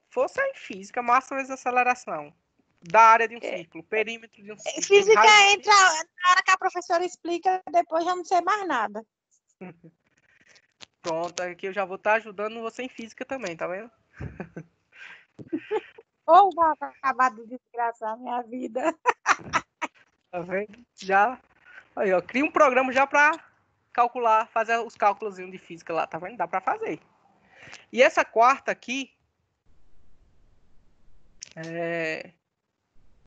Força em física, massa vezes aceleração. Da área de um círculo, perímetro de um círculo. Física entra na hora que a professora explica, depois já não sei mais nada. Pronto, aqui eu já vou estar ajudando você em física também, tá vendo? Ou vai acabar de desgraçar a minha vida. Tá vendo? Já. Aí, ó, cria um programa já para calcular, fazer os cálculos de física lá, tá vendo? Dá para fazer. E essa quarta aqui,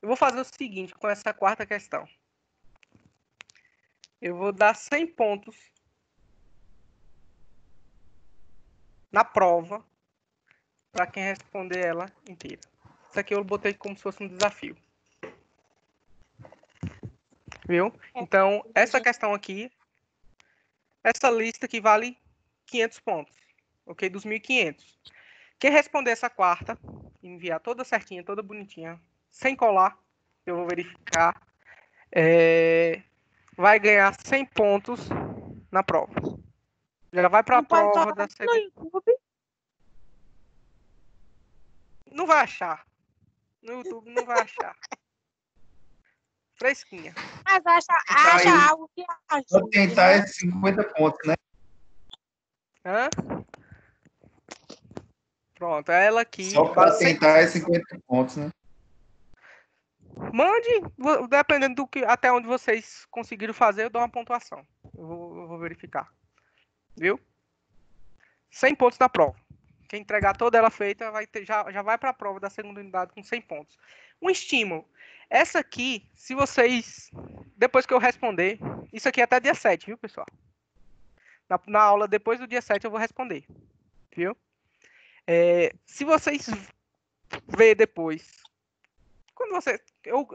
eu vou fazer o seguinte com essa quarta questão. Eu vou dar 100 pontos na prova para quem responder ela inteira. Isso aqui eu botei como se fosse um desafio. Viu? Então, essa questão aqui, essa lista aqui vale 500 pontos. Ok? Dos 1.500. Quem responder essa quarta, enviar toda certinha, toda bonitinha, sem colar, eu vou verificar, vai ganhar 100 pontos na prova. Já vai para a prova da segunda. No YouTube? Não vai achar. No YouTube não vai achar. Fresquinha. Mas acha algo que ajude. Vou tentar esses 50 pontos, né? Hã? Pronto, ela aqui. Só para tentar esses 50 pontos, né? Mande, dependendo do que, até onde vocês conseguiram fazer, eu dou uma pontuação. Eu vou verificar. Viu? 100 pontos na prova. Quem entregar toda ela feita vai ter, já vai para a prova da segunda unidade com 100 pontos. Um estímulo. Essa aqui, se vocês, depois que eu responder, isso aqui é até dia 7, viu, pessoal? Na aula depois do dia 7 eu vou responder. Viu? Se vocês ver depois, quando você, eu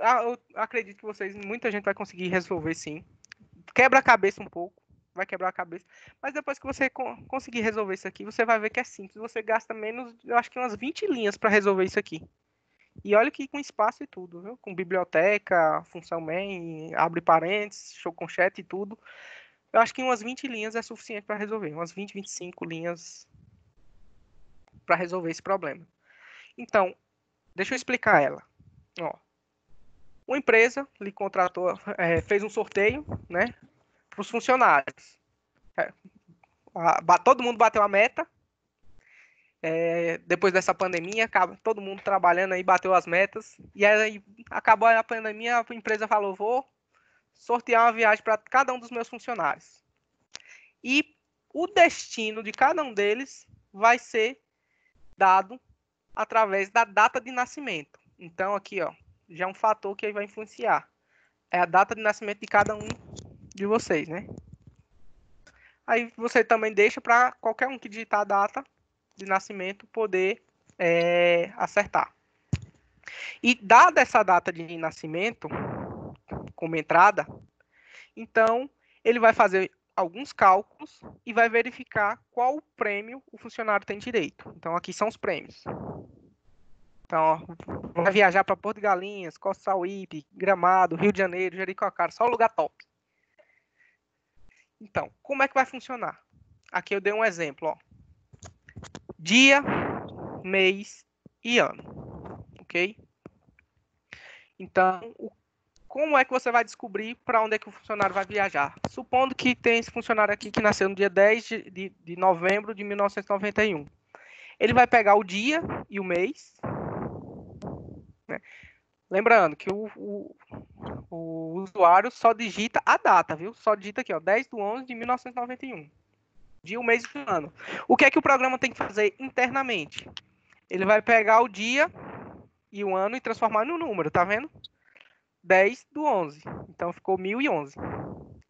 acredito que vocês, muita gente vai conseguir resolver sim. Quebra a cabeça um pouco. Vai quebrar a cabeça. Mas depois que você conseguir resolver isso aqui, você vai ver que é simples. Você gasta menos, eu acho que umas 20 linhas para resolver isso aqui. E olha que com espaço e tudo, viu? Com biblioteca, função main, abre parênteses, show com chat e tudo. Eu acho que umas 20 linhas é suficiente para resolver. Umas 20, 25 linhas para resolver esse problema. Então, deixa eu explicar ela. Ó, uma empresa lhe contratou, fez um sorteio, né? Para os funcionários. Todo mundo bateu a meta. Depois dessa pandemia, todo mundo trabalhando aí, bateu as metas. E aí acabou a pandemia, a empresa falou, vou sortear uma viagem para cada um dos meus funcionários. E o destino de cada um deles vai ser dado através da data de nascimento. Então aqui, ó, já é um fator que aí vai influenciar. É a data de nascimento de cada um de vocês, né? Aí você também deixa para qualquer um que digitar a data de nascimento poder acertar. E dada essa data de nascimento, como entrada, então ele vai fazer alguns cálculos e vai verificar qual prêmio o funcionário tem direito. Então, aqui são os prêmios. Então, ó, vai viajar para Porto de Galinhas, Costa Sauípe, Gramado, Rio de Janeiro, Jericoacoara, só lugar top. Então, como é que vai funcionar? Aqui eu dei um exemplo, ó. Dia, mês e ano, ok? Então, como é que você vai descobrir para onde é que o funcionário vai viajar? Supondo que tem esse funcionário aqui que nasceu no dia 10 de novembro de 1991. Ele vai pegar o dia e o mês, né? Lembrando que o usuário só digita a data, viu? Só digita aqui, ó, 10 de 11 de 1991. Dia, o mês e o ano. O que é que o programa tem que fazer internamente? Ele vai pegar o dia e o ano e transformar no número, tá vendo? 10 do 11. Então ficou 1011.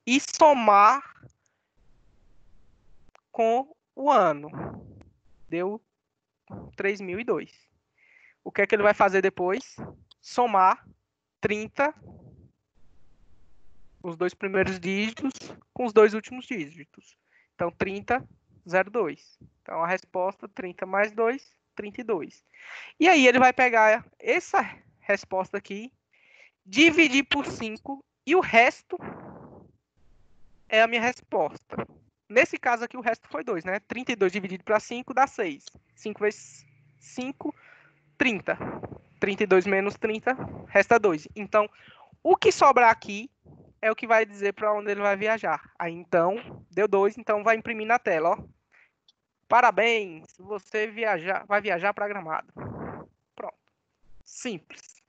E somar com o ano. Deu 3002. O que é que ele vai fazer depois? Somar 30, os dois primeiros dígitos, com os dois últimos dígitos. Então 3002. Então a resposta 30 mais 2, 32. E aí ele vai pegar essa resposta aqui, dividir por 5 e o resto é a minha resposta. Nesse caso aqui o resto foi 2, né? 32 dividido para 5 dá 6. 5 vezes 5, 30. 32 menos 30, resta 2. Então, o que sobrar aqui é o que vai dizer para onde ele vai viajar. Aí, então, deu 2, então vai imprimir na tela, ó. Parabéns, você vai viajar para Gramado. Pronto. Simples.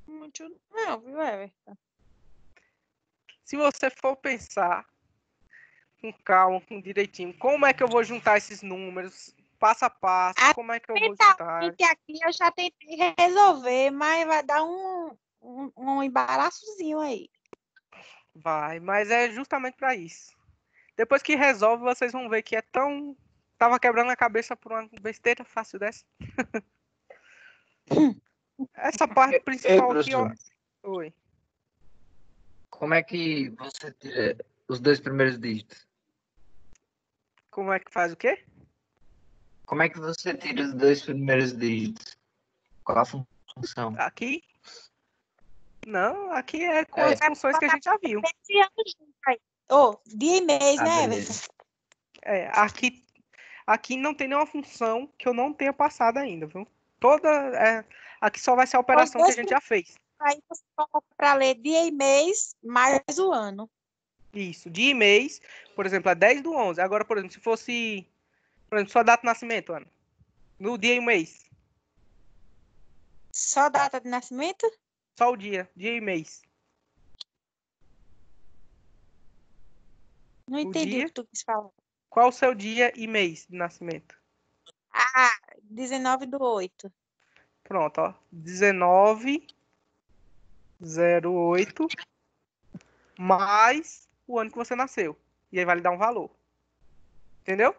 Muito não, viu, Everton? Se você for pensar com calma, com direitinho, como é que eu vou juntar esses números, passo a passo, como é que eu vou juntar? Aqui eu já tentei resolver, mas vai dar um embaraçozinho aí. Vai, mas é justamente para isso. Depois que resolve, vocês vão ver que é tão... Tava quebrando a cabeça por uma besteira fácil dessa. Essa parte principal aqui, ó. Oi. Como é que você tira os dois primeiros dígitos? Como é que faz o quê? Como é que você tira os dois primeiros dígitos? Qual a função? Aqui? Não, aqui é com as funções que a gente já viu. Dia e mês, né, beleza. Everton? É, aqui não tem nenhuma função que eu não tenha passado ainda, viu? Aqui só vai ser a operação que a gente já fez. Aí você coloca para ler dia e mês mais o ano. Isso, dia e mês, por exemplo, é 10 do 11. Agora, por exemplo, se fosse, por exemplo, sua data de nascimento, Ana, no dia e o mês. Só data de nascimento? Só o dia e mês. Não entendi o que tu quis falar. Qual o seu dia e mês de nascimento? 19/8. Pronto, ó. 19/08 mais o ano que você nasceu. E aí vai lhe dar um valor. Entendeu?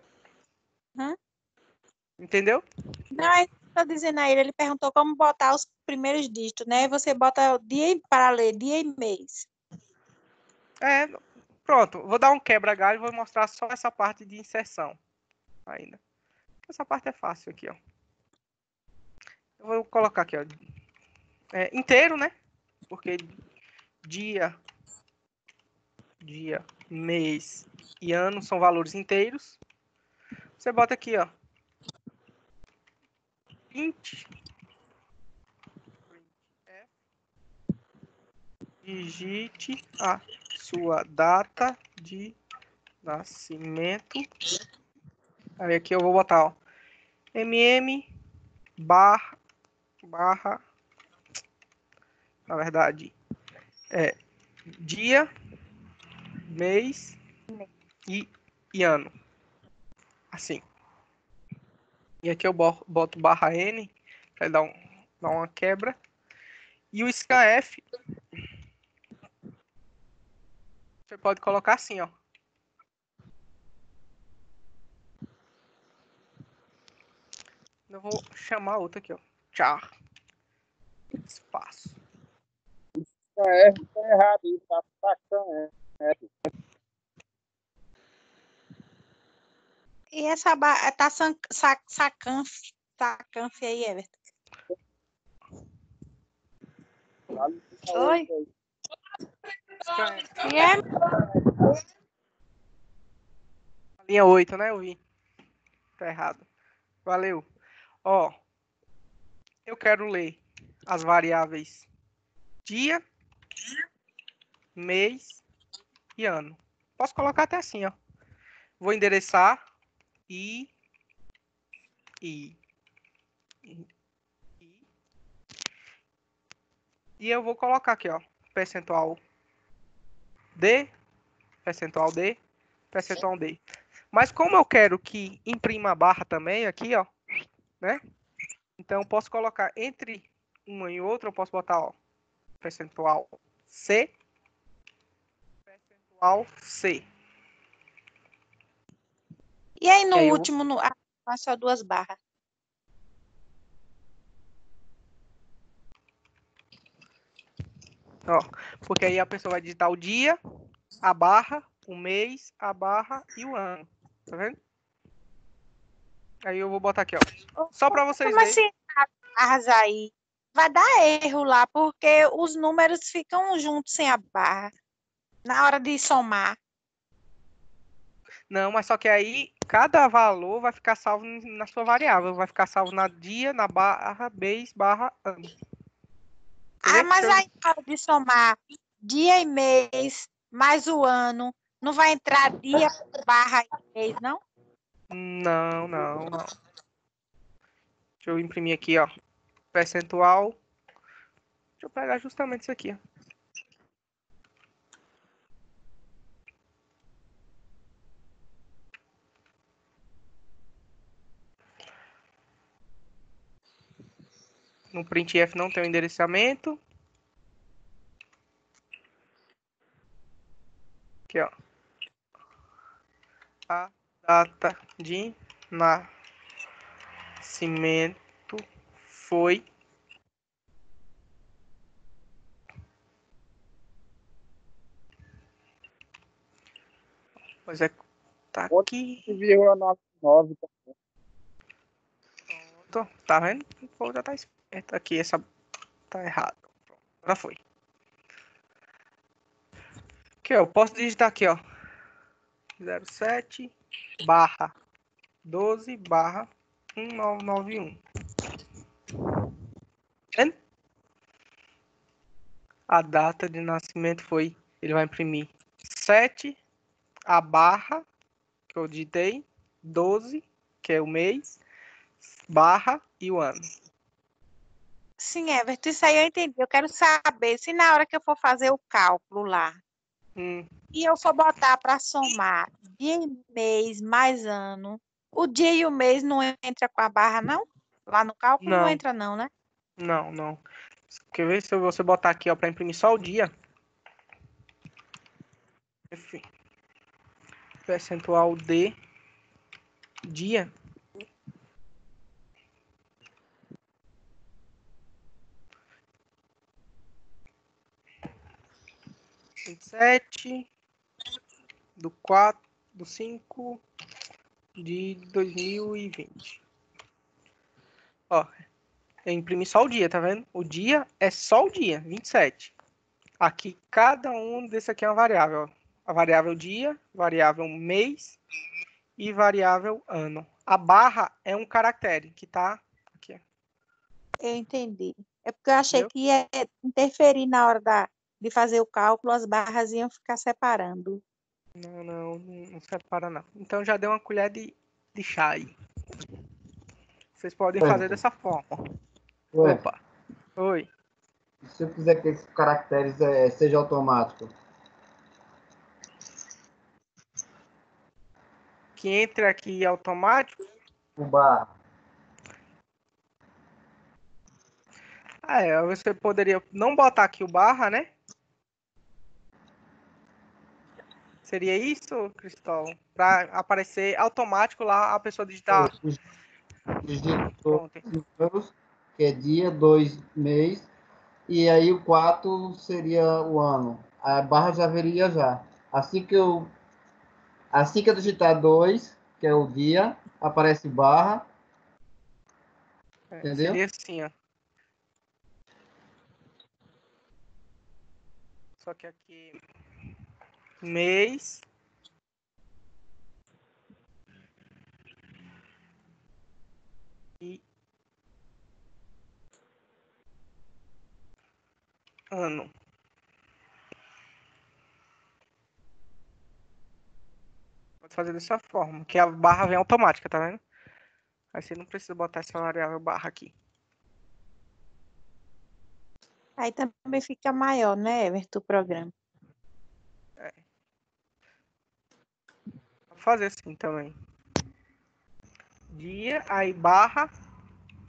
Entendeu? Não, é isso que eu tô dizendo a ele perguntou como botar os primeiros dígitos, né? Você bota o dia para ler dia e mês. Pronto. Vou dar um quebra-galho e vou mostrar só essa parte de inserção ainda. Essa parte é fácil aqui, ó. Eu vou colocar aqui, ó. Inteiro, né? Porque dia, mês e ano são valores inteiros. Você bota aqui, ó. 20. Digite a sua data de nascimento. Aí aqui eu vou botar, ó. barra, na verdade, dia, mês e ano. Assim. E aqui eu boto barra N para dar uma quebra. E o scanf você pode colocar assim, ó. Eu vou chamar outra aqui, ó. Char. Espaço. Tá errado isso, tá sacando. E essa tá sacanfe aí, Everton. Oi? E é? Linha 8, né? Eu vi. Tá errado. Valeu. Ó. Eu quero ler as variáveis dia, mês e ano. Posso colocar até assim, ó. Vou endereçar e eu vou colocar aqui, ó, percentual D, percentual D, percentual D. Mas como eu quero que imprima a barra também aqui, ó, né? Então eu posso colocar entre uma e outra, eu posso botar, ó, percentual C, percentual C. E aí no último, só 2 barras. Ó, porque aí a pessoa vai digitar o dia, a barra, o mês, a barra e o ano. Tá vendo? Aí eu vou botar aqui, ó. Só para vocês verem. Como assim, barras aí? Vai dar erro lá, porque os números ficam juntos sem a barra. Na hora de somar. Não, mas só que aí cada valor vai ficar salvo na sua variável. Vai ficar salvo na dia, na barra, mês, barra, ano. Ah, mas aí na hora de somar dia e mês, mais o ano, não vai entrar dia, barra e mês, não? Não. Deixa eu imprimir aqui, ó. Percentual. Deixa eu pegar justamente isso aqui, ó. No printf não tem o endereçamento. Aqui, ó. A data de nascimento foi pois é, tá aqui. 11,99. Pronto, tá vendo? O povo já tá esperto aqui, essa tá errado. Agora foi. Aqui, ó, eu posso digitar aqui, ó. 07 barra 12 barra 1991. Vendo? A data de nascimento foi, ele vai imprimir 7, a barra, que eu digitei, 12, que é o mês, barra e o ano. Sim, Everton, isso aí eu entendi. Eu quero saber se na hora que eu for fazer o cálculo lá, e eu for botar para somar dia e mês mais ano, o dia e o mês não entra com a barra, não? Lá no cálculo não entra, não, né? Não. Quer ver se você botar aqui, ó, para imprimir só o dia? Enfim. Percentual de dia. do 4 do 5 de 2020. Ó, eu imprimi só o dia, tá vendo? O dia é só o dia, 27. Aqui, cada um desse aqui é uma variável. Ó. A variável dia, variável mês e variável ano. A barra é um caractere que tá aqui. Eu entendi. É porque eu achei que ia interferir na hora de fazer o cálculo, as barras iam ficar separando. Não separa não. Então já deu uma colher de chá aí. Vocês podem fazer dessa forma. Opa. Oi. Se eu quiser que esses caracteres seja automático. Que entre aqui automático. O barra. Você poderia não botar aqui o barra, né? Seria isso, Cristóvão? Para aparecer automático lá a pessoa digitar Digito Pronto. números, que é dia, 2, mês, e aí o 4 seria o ano. A barra já viria já. Assim que eu digitar 2, que é o dia, aparece barra. Entendeu? Seria assim, ó. Só que aqui mês e ano. Pode fazer dessa forma, que a barra vem automática, tá vendo? Aí você não precisa botar essa variável barra aqui. Aí também fica maior, né, Everton, o programa. Vou fazer assim também. Dia, aí barra,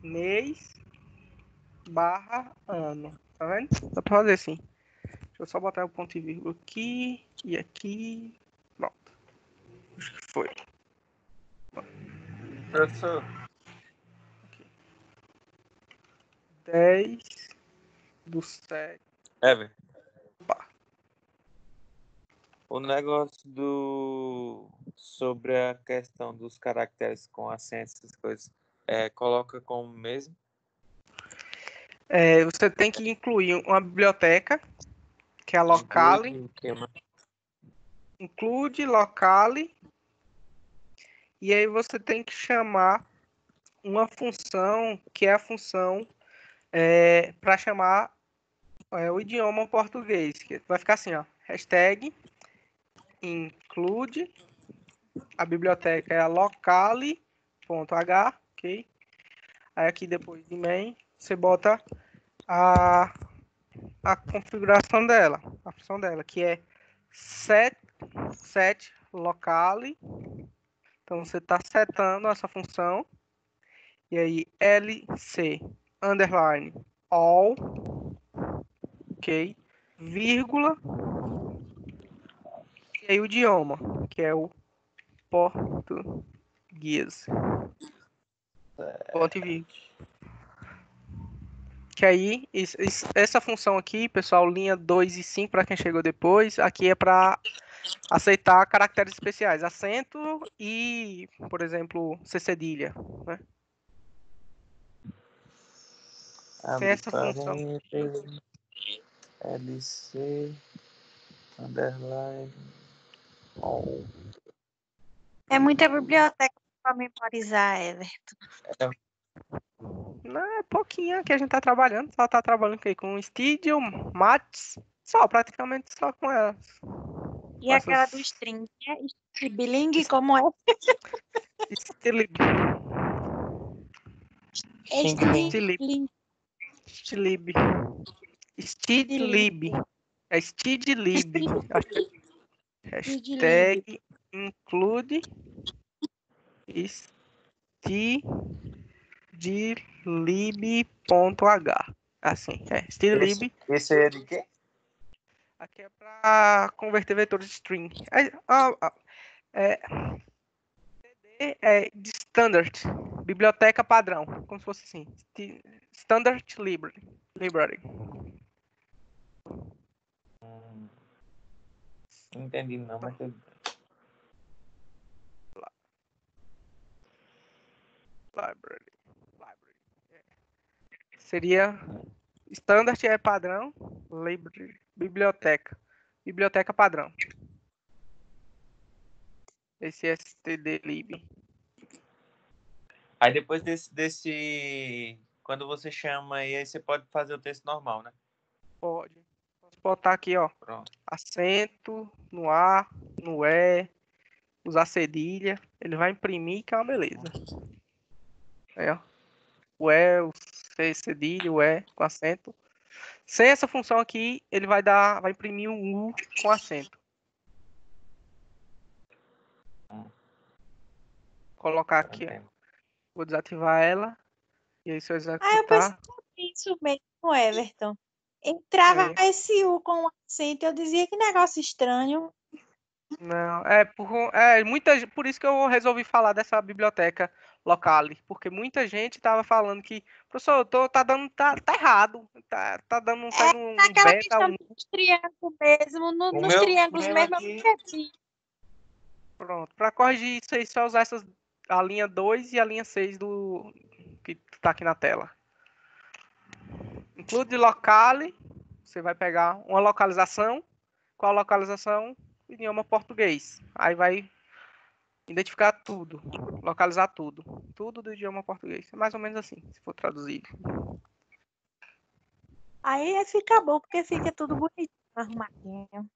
mês, barra, ano. Tá vendo? Dá pra fazer assim. Deixa eu só botar o ponto e vírgula aqui e aqui. Pronto. Acho que foi. Professor. 10/7. Ever. O negócio sobre a questão dos caracteres com acento, essas coisas, coloca como mesmo? Você tem que incluir uma biblioteca, que é a locale. Include locale. E aí você tem que chamar uma função, que é a função para chamar o idioma português. Que vai ficar assim, ó. Hashtag include. A biblioteca é a locale.h, ok? Aí aqui depois de main, você bota a configuração dela, a função dela, que é set locale. Então você está setando essa função. E aí lc underline all, ok? Vírgula. E aí o idioma, que é o português. Ponto e vírgula. Que aí, essa função aqui, pessoal, linha 2 e 5, para quem chegou depois, aqui é para aceitar caracteres especiais, acento e, por exemplo, C cedilha, né? Sem essa função. LC underline all. É muita biblioteca para memorizar, Everton. Não, é pouquinho que a gente tá trabalhando. Só tá trabalhando aqui com Studio, Maths, só, praticamente só com elas. E aquela do string, né? Bilingue, como é? Stilib. Stilib. Stidlib. É Stidlib. Hashtag include stdlib.h. Assim, stdlib. Esse é de quê? Aqui é para converter vetores de string. De standard, biblioteca padrão, como se fosse assim, standard library. Não entendi não, mas tudo bem. Library. Seria standard é padrão, library, biblioteca padrão. Esse stdlib. Aí depois desse quando você chama aí você pode fazer o texto normal, né? Pode. Posso botar aqui, ó. Pronto. Acento no A, no E, usar cedilha. Ele vai imprimir, que é uma beleza. Aí, ó. O E, o C, cedilha, o E com acento. Sem essa função aqui, ele vai imprimir um U com acento. Vou colocar aqui, ó. Vou desativar ela. E aí se eu executar... eu pensei isso mesmo, Everton. Entrava esse U com acento, eu dizia que negócio estranho. Não, por isso que eu resolvi falar dessa biblioteca Locale, porque muita gente estava falando que, professor, tá errado, tá dando um naquela beta, questão dos triângulos mesmo, nos triângulos mesmo eu percebi. Pronto, para corrigir isso aí, só usar a linha 2 e a linha 6 do que está aqui na tela. Include locale, você vai pegar uma localização, qual localização? Idioma português. Aí vai identificar tudo, localizar tudo do idioma português. É mais ou menos assim, se for traduzir. Aí fica bom, porque fica tudo bonito, arrumadinho.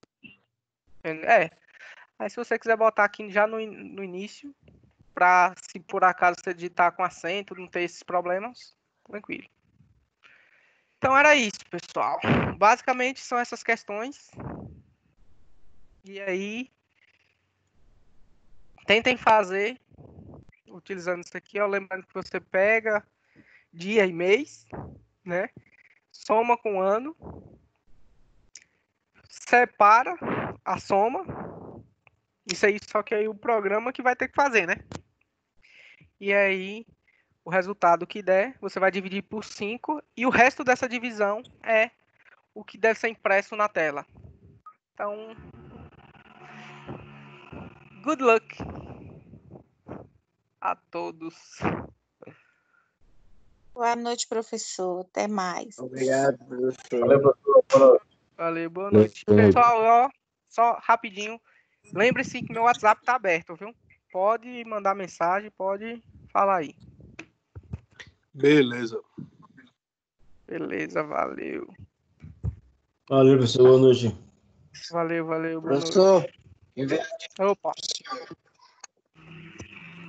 Aí se você quiser botar aqui já no início, para se por acaso você digitar com acento, não ter esses problemas, tranquilo. Então era isso, pessoal. Basicamente são essas questões. E aí, tentem fazer, utilizando isso aqui, ó, lembrando que você pega dia e mês, né? Soma com ano, separa a soma. Isso aí, só que aí o programa que vai ter que fazer, né? E aí, o resultado que der, você vai dividir por 5 e o resto dessa divisão é o que deve ser impresso na tela. Então, good luck a todos. Boa noite, professor. Até mais. Obrigado, professor. Valeu, professor. Boa noite. Valeu, boa noite. Pessoal, ó, só rapidinho, lembre-se que meu WhatsApp tá aberto, viu? Pode mandar mensagem, pode falar aí. Beleza. Beleza, valeu. Valeu, professor. Boa noite. Valeu, boa Professor, noite. Opa.